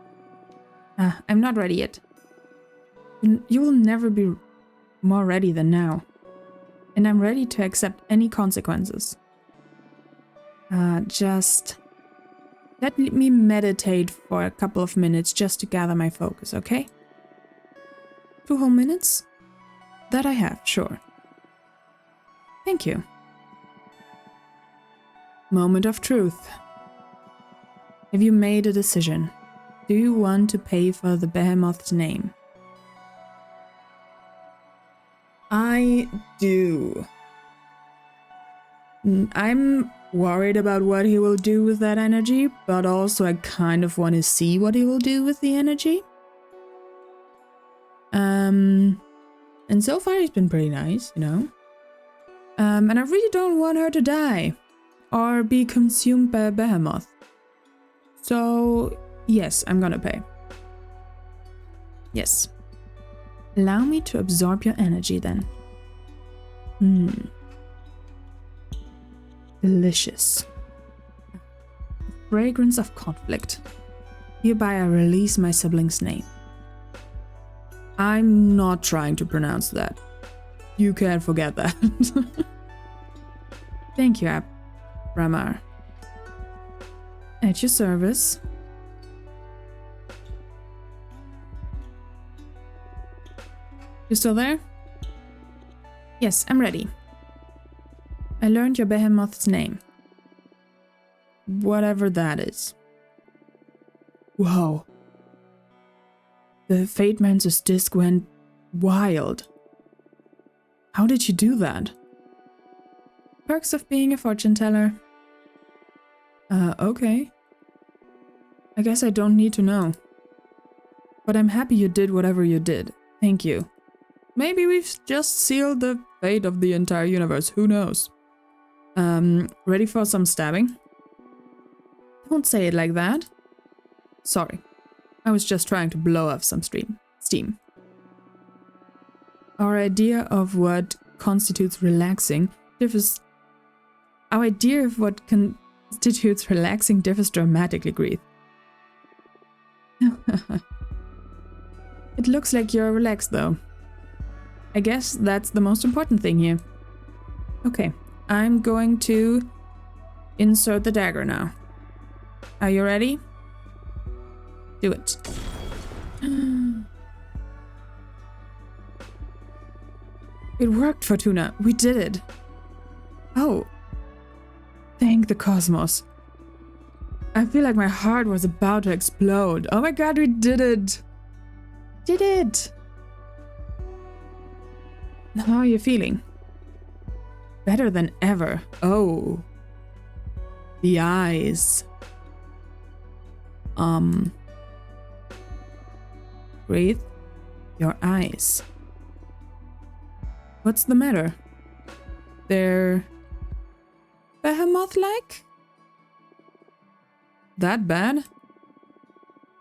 S1: I'm not ready yet. You will never be more ready than now. And I'm ready to accept any consequences. Just let me meditate for a couple of minutes just to gather my focus, okay? 2 whole minutes? That I have, sure. Thank you. Moment of truth. Have you made a decision? Do you want to pay for the behemoth's name? I do. I'm worried about what he will do with that energy, but also I kind of want to see what he will do with the energy. And so far he's been pretty nice, you know. And I really don't want her to die or be consumed by a behemoth. So, yes, I'm gonna pay. Yes. Allow me to absorb your energy then. Delicious. Fragrance of conflict. Hereby I release my sibling's name. I'm not trying to pronounce that. You can forget that. Thank you, Ramar. At your service. You still there? Yes, I'm ready. I learned your behemoth's name. Whatever that is. Whoa. The Fate Mancer's disc went wild. How did you do that? Perks of being a fortune teller. Okay. I guess I don't need to know. But I'm happy you did whatever you did. Thank you. Maybe we've just sealed the fate of the entire universe. Who knows? Ready for some stabbing? Don't say it like that. Sorry. I was just trying to blow off some steam. Our idea of what constitutes relaxing differs. Our idea of what constitutes relaxing differs dramatically, Grief. It looks like you're relaxed, though. I guess that's the most important thing here. Okay, I'm going to insert the dagger now. Are you ready? Do it. It worked, Fortuna. We did it. Oh. Thank the cosmos. I feel like my heart was about to explode. Oh my god, we did it. Did it. How are you feeling? Better than ever. Oh. The eyes. Breathe. Your eyes. What's the matter? They're behemoth-like? That bad?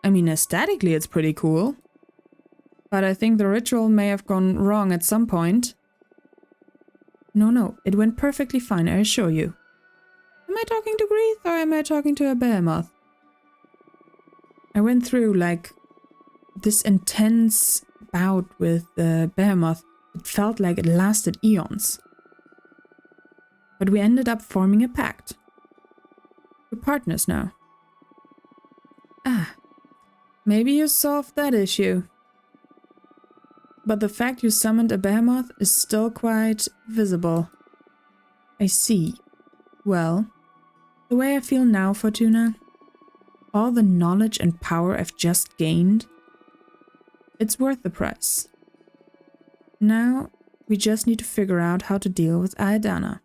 S1: I mean, aesthetically it's pretty cool. But I think the ritual may have gone wrong at some point. No, it went perfectly fine, I assure you. Am I talking to Greeth or am I talking to a behemoth? I went through, like, this intense bout with the behemoth. It felt like it lasted eons. But we ended up forming a pact. We're partners now. Ah, maybe you solved that issue. But the fact you summoned a behemoth is still quite visible. I see. Well, the way I feel now, Fortuna, all the knowledge and power I've just gained, it's worth the price. Now, we just need to figure out how to deal with Aedana.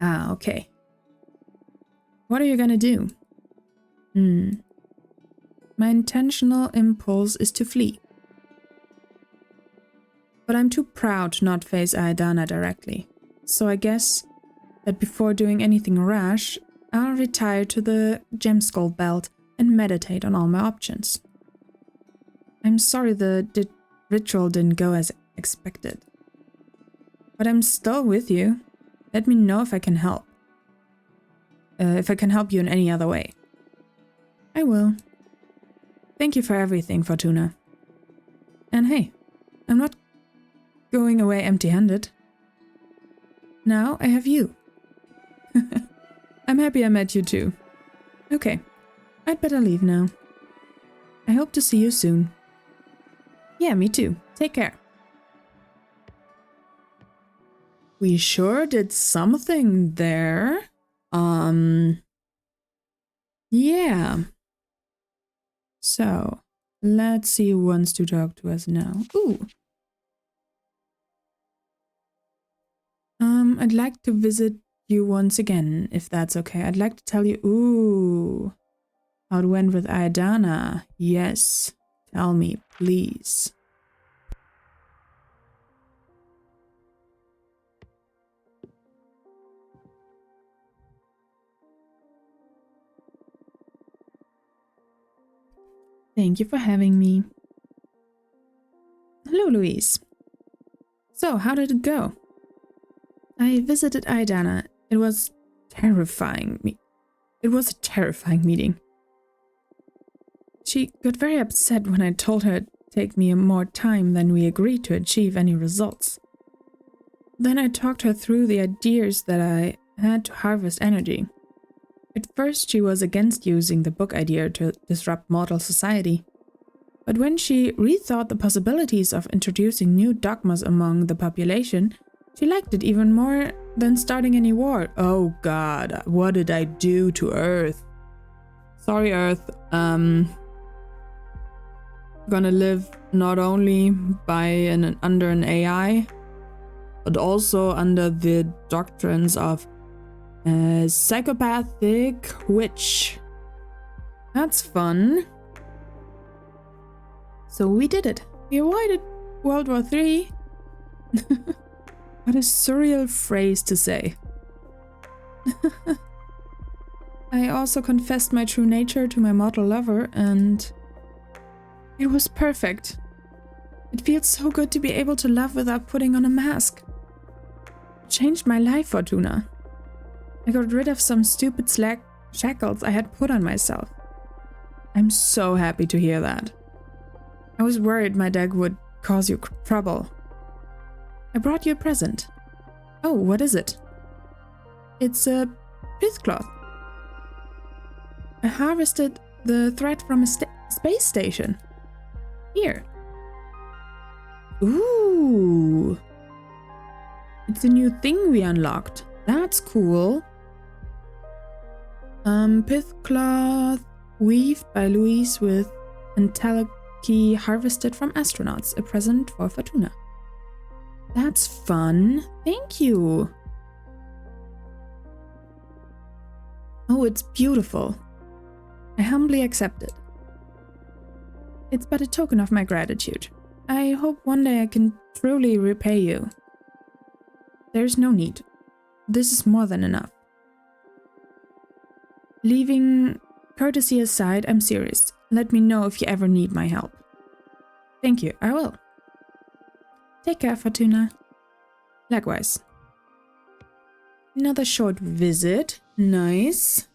S1: Ah, okay. What are you gonna do? My intentional impulse is to flee. But I'm too proud to not face Aedana directly, so I guess that before doing anything rash, I'll retire to the Gemskull Belt and meditate on all my options. I'm sorry the ritual didn't go as expected. But I'm still with you. Let me know if I can help. If I can help you in any other way. I will. Thank you for everything, Fortuna. And hey, I'm not going away empty-handed. Now I have you. I'm happy I met you too. Okay, I'd better leave now. I hope to see you soon. Yeah, me too. Take care. We sure did something there. Yeah. So, let's see who wants to talk to us now. Ooh. I'd like to visit you once again, if that's okay. I'd like to tell you, ooh, how it went with Aidana. Yes, tell me, please. Thank you for having me. Hello, Louise. So, how did it go? I visited Aidana. It was terrifying. It was a terrifying meeting. She got very upset when I told her it'd take me more time than we agreed to achieve any results. Then I talked her through the ideas that I had to harvest energy. At first she was against using the book idea to disrupt mortal society. But when she rethought the possibilities of introducing new dogmas among the population, she liked it even more than starting any war. Oh god, what did I do to Earth? Sorry, Earth. Gonna live not only by under an AI, but also under the doctrines of a psychopathic witch. That's fun. So we did it. We avoided World War III. What a surreal phrase to say. I also confessed my true nature to my mortal lover, and it was perfect. It feels so good to be able to love without putting on a mask. It changed my life, Fortuna. I got rid of some stupid shackles I had put on myself. I'm so happy to hear that. I was worried my deck would cause you trouble. I brought you a present. Oh, what is it? It's a pithcloth. I harvested the thread from a space station. Here. Ooh. It's a new thing we unlocked. That's cool. Pithcloth weaved by Louise with entelechy harvested from astronauts. A present for Fortuna. That's fun. Thank you. Oh, it's beautiful. I humbly accept it. It's but a token of my gratitude. I hope one day I can truly repay you. There's no need. This is more than enough. Leaving courtesy aside, I'm serious. Let me know if you ever need my help. Thank you, I will. Take care, Fortuna. Likewise. Another short visit. Nice.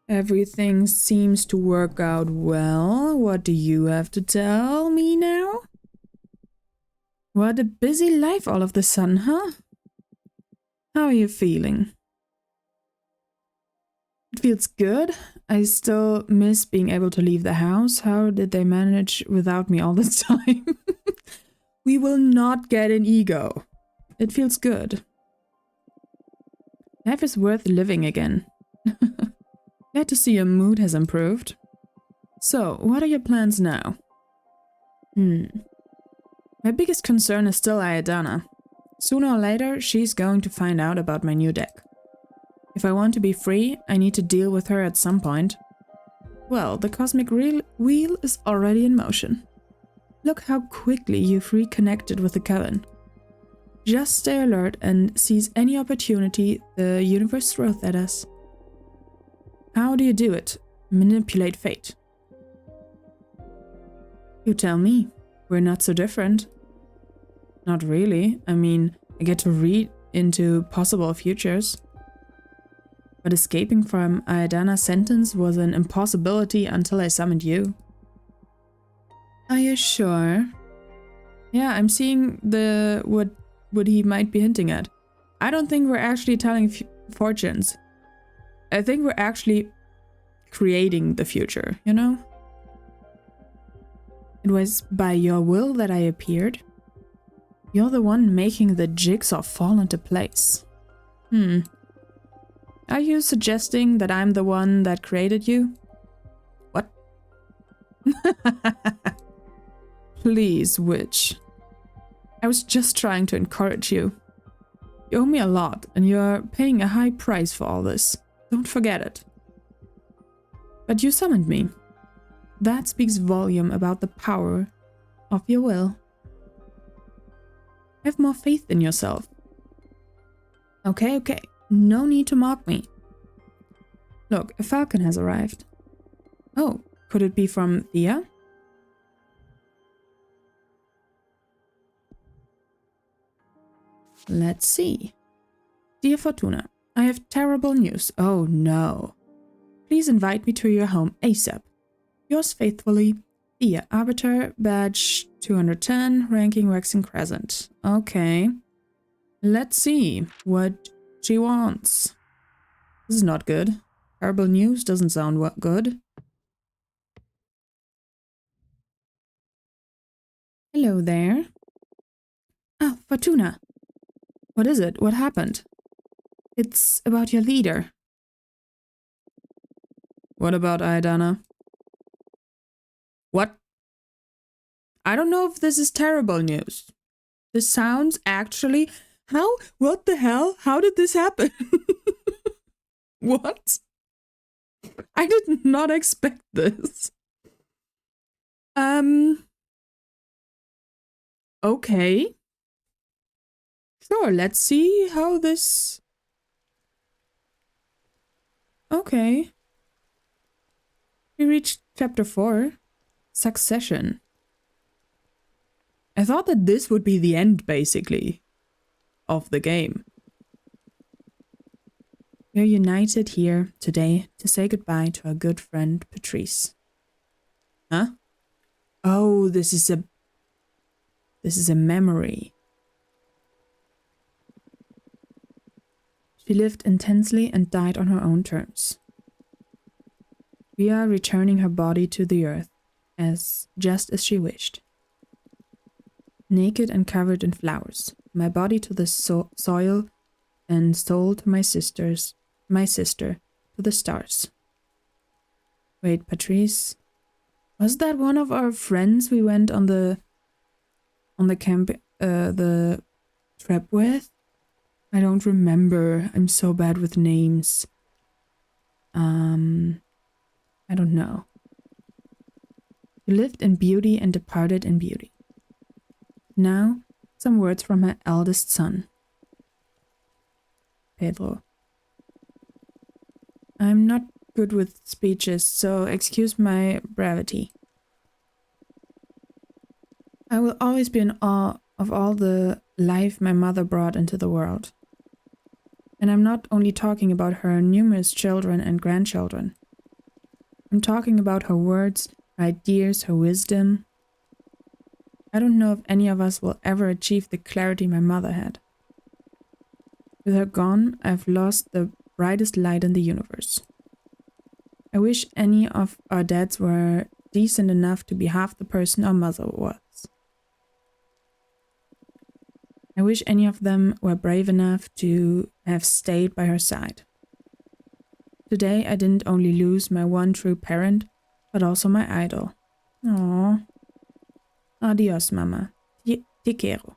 S1: Everything seems to work out well. What do you have to tell me now? What a busy life all of a sudden, huh? How are you feeling? It feels good. I still miss being able to leave the house. How did they manage without me all this time? We will not get an ego. It feels good. Life is worth living again. Glad to see your mood has improved. So, what are your plans now? My biggest concern is still Aidana. Sooner or later, she's going to find out about my new deck. If I want to be free, I need to deal with her at some point. Well, the cosmic wheel is already in motion. Look how quickly you've reconnected with the Coven. Just stay alert and seize any opportunity the universe throws at us. How do you do it? Manipulate fate. You tell me. We're not so different. Not really. I mean, I get to read into possible futures. But escaping from Aidana's sentence was an impossibility until I summoned you. Are you sure? Yeah, I'm seeing what he might be hinting at. I don't think we're actually telling fortunes. I think we're actually creating the future, you know? It was by your will that I appeared. You're the one making the jigsaw fall into place. Are you suggesting that I'm the one that created you? What? Please, witch. I was just trying to encourage you. You owe me a lot, and you're paying a high price for all this. Don't forget it. But you summoned me. That speaks volume about the power of your will. Have more faith in yourself. Okay. No need to mock me. Look, a falcon has arrived. Oh, could it be from Thea? Let's see. Dear Fortuna, I have terrible news. Oh no. Please invite me to your home ASAP. Yours faithfully, Thea, Arbiter, badge 210, ranking Waxing Crescent. Okay. Let's see what she wants. This is not good. Terrible news doesn't sound good. Hello there. Oh, Fortuna. What is it? What happened? It's about your leader. What about Aidana? What? I don't know if this is terrible news. This sounds actually... How? What the hell? How did this happen? What? I did not expect this. Okay. Sure, let's see how this... Okay. We reached chapter 4. Succession. I thought that this would be the end, basically, of the game. We're united here today to say goodbye to our good friend Patrice. Huh? Oh, this is a memory. She lived intensely and died on her own terms. We are returning her body to the earth, just as she wished. Naked and covered in flowers, my body to the soil, and soul to my sister to the stars. Wait, Patrice, was that one of our friends we went on the trip with? I don't remember. I'm so bad with names. I don't know. She lived in beauty and departed in beauty. Now, some words from her eldest son. Pedro. I'm not good with speeches, so excuse my brevity. I will always be in awe of all the life my mother brought into the world. And I'm not only talking about her numerous children and grandchildren. I'm talking about her words, her ideas, her wisdom. I don't know if any of us will ever achieve the clarity my mother had. With her gone, I've lost the brightest light in the universe. I wish any of our dads were decent enough to be half the person our mother was. I wish any of them were brave enough to have stayed by her side. Today I didn't only lose my one true parent, but also my idol. Aww. Adios, Mama. Te quiero.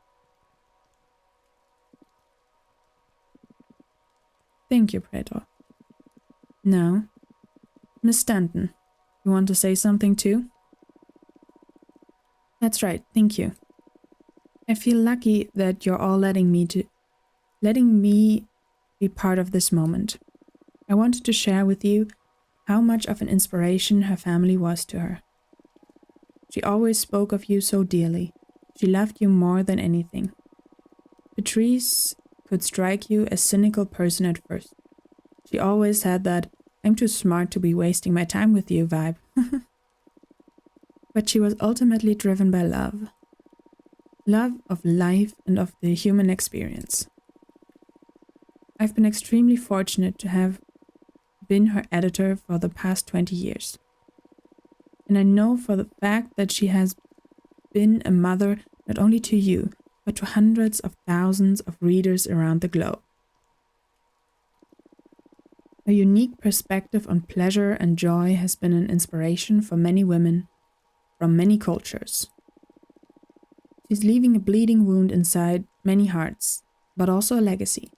S1: Thank you, Pedro. Now, Miss Stanton, you want to say something too? That's right, thank you. I feel lucky that you're all letting me be part of this moment. I wanted to share with you how much of an inspiration her family was to her. She always spoke of you so dearly. She loved you more than anything. Patrice could strike you as a cynical person at first. She always had that "I'm too smart to be wasting my time with you" vibe. But she was ultimately driven by love. love of life and of the human experience. I've been extremely fortunate to have been her editor for the past 20 years. And I know for the fact that she has been a mother not only to you, but to hundreds of thousands of readers around the globe. Her unique perspective on pleasure and joy has been an inspiration for many women from many cultures. She's leaving a bleeding wound inside many hearts, but also a legacy.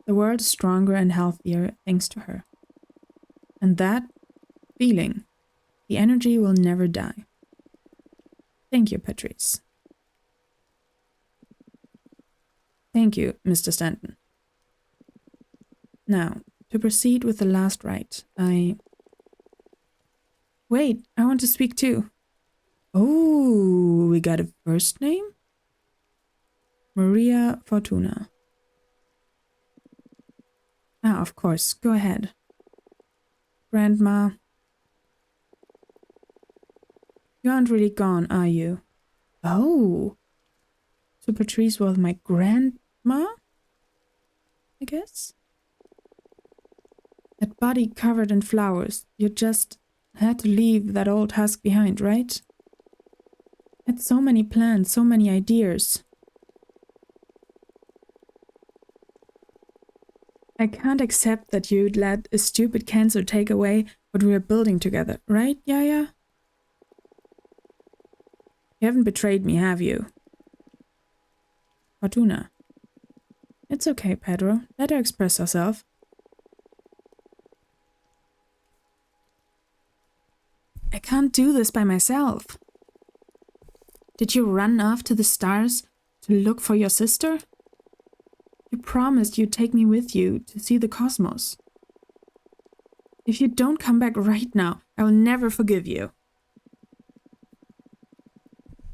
S1: The world is stronger and healthier thanks to her. And that feeling, the energy will never die. Thank you, Patrice. Thank you, Mr. Stanton. Now, to proceed with the last rite, Wait, I want to speak too. Oh, we got a first name? Maria Fortuna. Ah, of course, go ahead. Grandma. You aren't really gone, are you? Oh. So Patrice was my grandma? I guess? That body covered in flowers. You just had to leave that old husk behind, right? Had so many plans, so many ideas. I can't accept that you'd let a stupid cancer take away what we were building together, right, Yaya? You haven't betrayed me, have you? Fortuna. It's okay, Pedro. Let her express herself. I can't do this by myself. Did you run off to the stars to look for your sister? You promised you'd take me with you to see the cosmos. If you don't come back right now, I will never forgive you.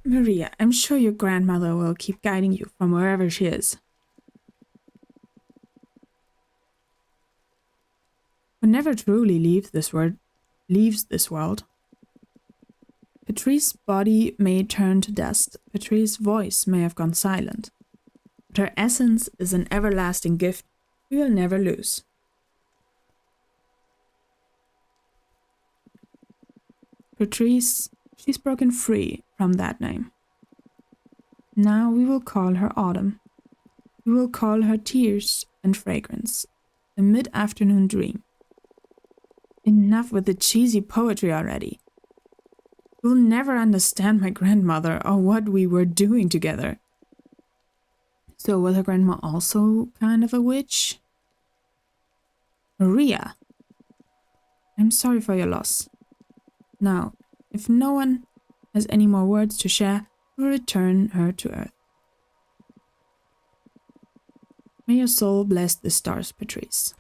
S1: Maria, I'm sure your grandmother will keep guiding you from wherever she is. One never truly leaves this world. Patrice's body may turn to dust, Patrice's voice may have gone silent, but her essence is an everlasting gift we will never lose. Patrice, she's broken free from that name. Now we will call her Autumn. We will call her Tears and Fragrance, a mid-afternoon dream. Enough with the cheesy poetry already. You'll never understand my grandmother or what we were doing together. So was her grandma also kind of a witch? Maria, I'm sorry for your loss. Now, if no one has any more words to share, we'll return her to Earth. May your soul bless the stars, Patrice.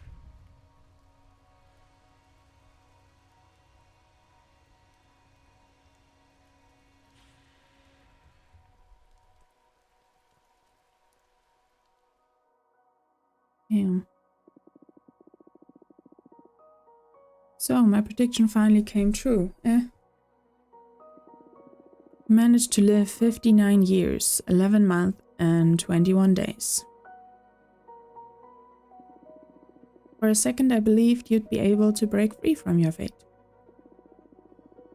S1: Damn. So, my prediction finally came true, eh? Managed to live 59 years, 11 months, and 21 days. For a second, I believed you'd be able to break free from your fate.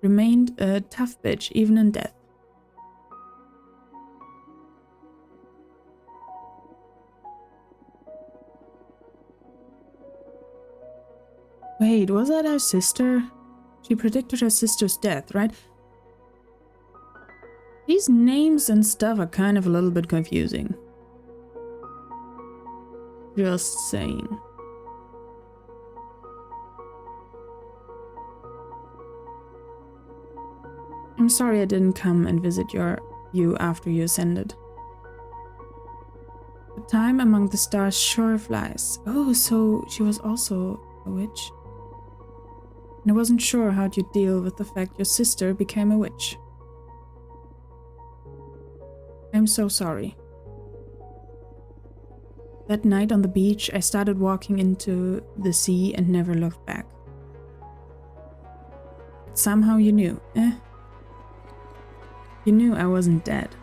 S1: Remained a tough bitch, even in death. Wait, was that her sister? She predicted her sister's death, right? These names and stuff are kind of a little bit confusing. Just saying. I'm sorry I didn't come and visit you after you ascended. The time among the stars sure flies. Oh, so she was also a witch. And I wasn't sure how you'd deal with the fact your sister became a witch. I'm so sorry. That night on the beach, I started walking into the sea and never looked back. But somehow you knew, eh? You knew I wasn't dead.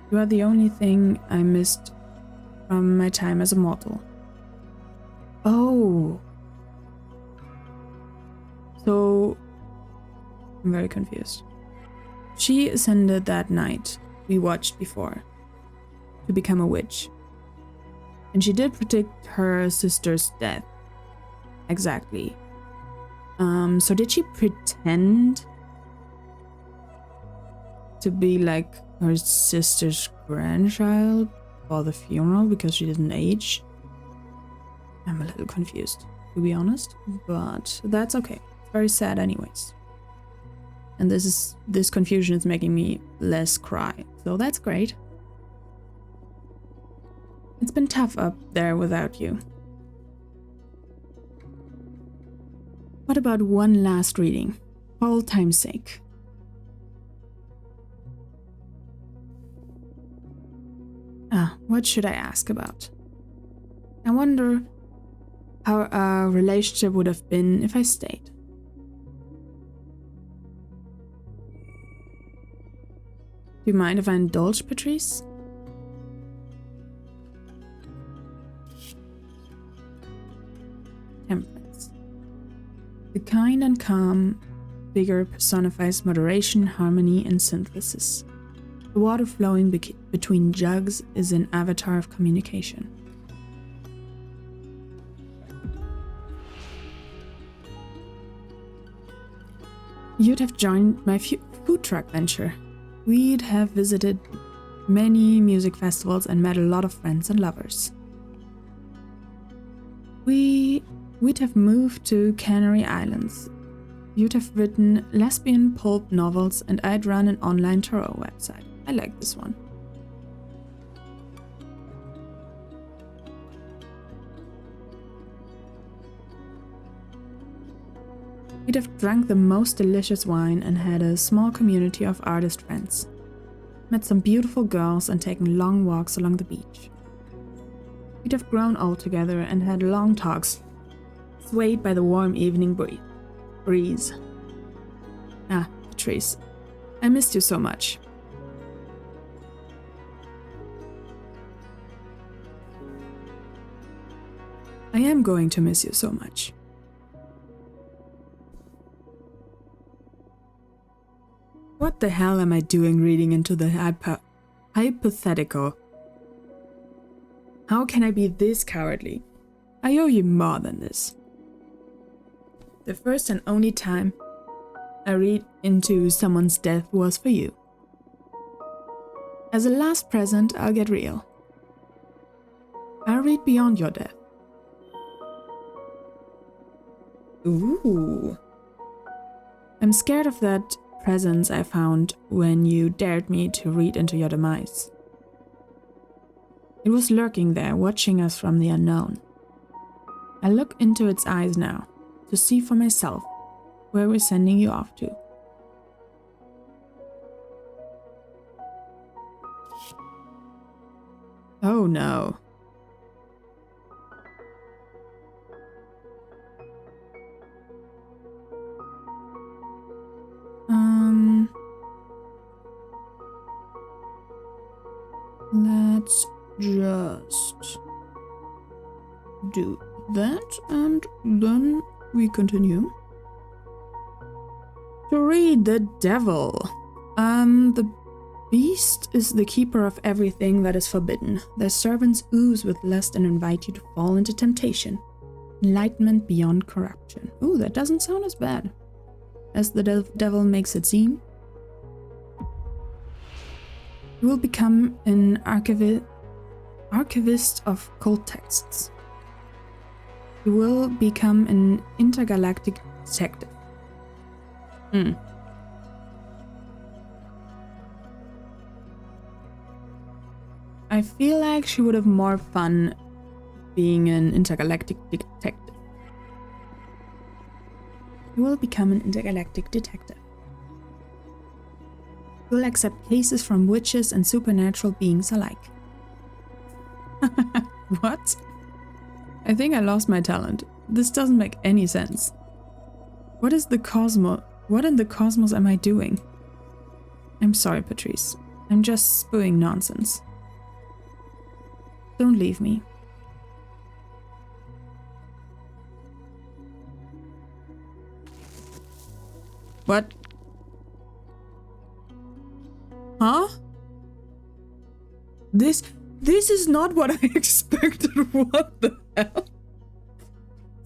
S1: You are the only thing I missed from my time as a mortal. Oh. So, I'm very confused. She ascended that night we watched before to become a witch. And she did predict her sister's death. Exactly. So did she pretend to be like her sister's grandchild for the funeral because she didn't age? I'm a little confused, to be honest, but that's okay. It's very sad anyways. And this confusion is making me less cry, so that's great. It's been tough up there without you. What about one last reading, for old time's sake? What should I ask about? I wonder how our relationship would have been if I stayed. Do you mind if I indulge, Patrice? Temperance. The kind and calm figure personifies moderation, harmony, and synthesis. The water flowing between jugs is an avatar of communication. You'd have joined my food truck venture. We'd have visited many music festivals and met a lot of friends and lovers. We'd have moved to Canary Islands. You'd have written lesbian pulp novels and I'd run an online tarot website. I like this one. We'd have drunk the most delicious wine and had a small community of artist friends. Met some beautiful girls and taken long walks along the beach. We'd have grown old together and had long talks, swayed by the warm evening breeze. Patrice, I missed you so much. I am going to miss you so much. What the hell am I doing reading into the hypothetical? How can I be this cowardly? I owe you more than this. The first and only time I read into someone's death was for you. As a last present, I'll get real. I'll read beyond your death. Ooh. I'm scared of that presence I found when you dared me to read into your demise. It was lurking there, watching us from the unknown. I look into its eyes now, to see for myself where we're sending you off to. Oh no. Let's just do that and then we continue. To read the devil. The beast is the keeper of everything that is forbidden. Their servants ooze with lust and invite you to fall into temptation. Enlightenment beyond corruption. Ooh, that doesn't sound as bad as the devil makes it seem. You will become an archivist of cult texts. You will become an intergalactic detective. I feel like she would have more fun being an intergalactic detective. You will become an intergalactic detective. You will accept cases from witches and supernatural beings alike. What? I think I lost my talent. This doesn't make any sense. What in the cosmos am I doing? I'm sorry, Patrice. I'm just spewing nonsense. Don't leave me. What? Huh? This is not what I expected. What the hell?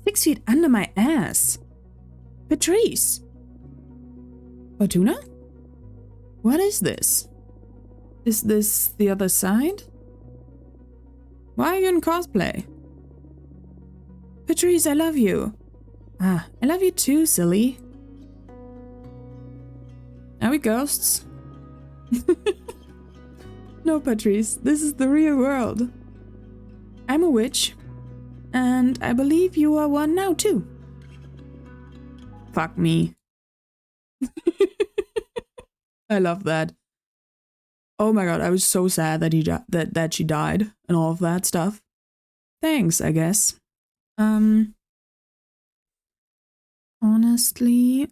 S1: 6 feet under my ass. Patrice. Fortuna? What is this? Is this the other side? Why are you in cosplay? Patrice, I love you. Ah, I love you too, silly. Are we ghosts? No, Patrice, this is the real world. I'm a witch, and I believe you are one now too. Fuck me. I love that. Oh my god, I was so sad that that she died and all of that stuff. Thanks, I guess. Honestly,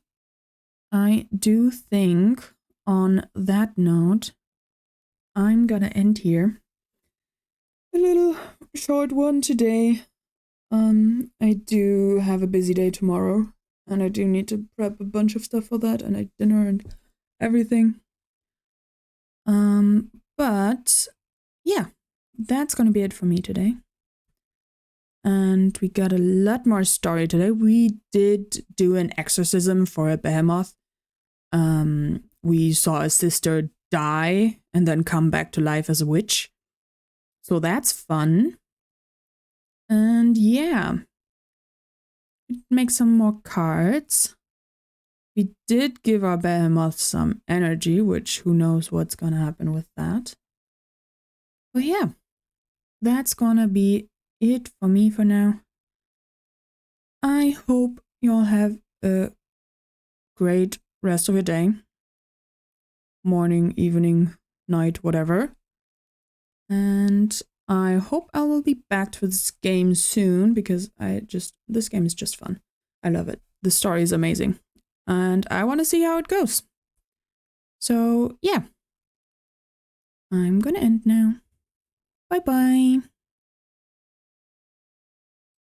S1: I do think on that note, I'm gonna end here. A little short one today. I do have a busy day tomorrow, and I do need to prep a bunch of stuff for that, and dinner and everything. But yeah, that's gonna be it for me today. And we got a lot more story today. We did do an exorcism for a behemoth. We saw a sister die and then come back to life as a witch. So that's fun. And yeah, make some more cards. We did give our behemoth some energy, which who knows what's gonna happen with that. But yeah, that's gonna be it for me for now. I hope you all have a great rest of your day. Morning, evening, night, whatever. And I hope I will be back to this game soon because this game is just fun. I love it. The story is amazing. And I want to see how it goes. So, yeah. I'm gonna end now. Bye-bye.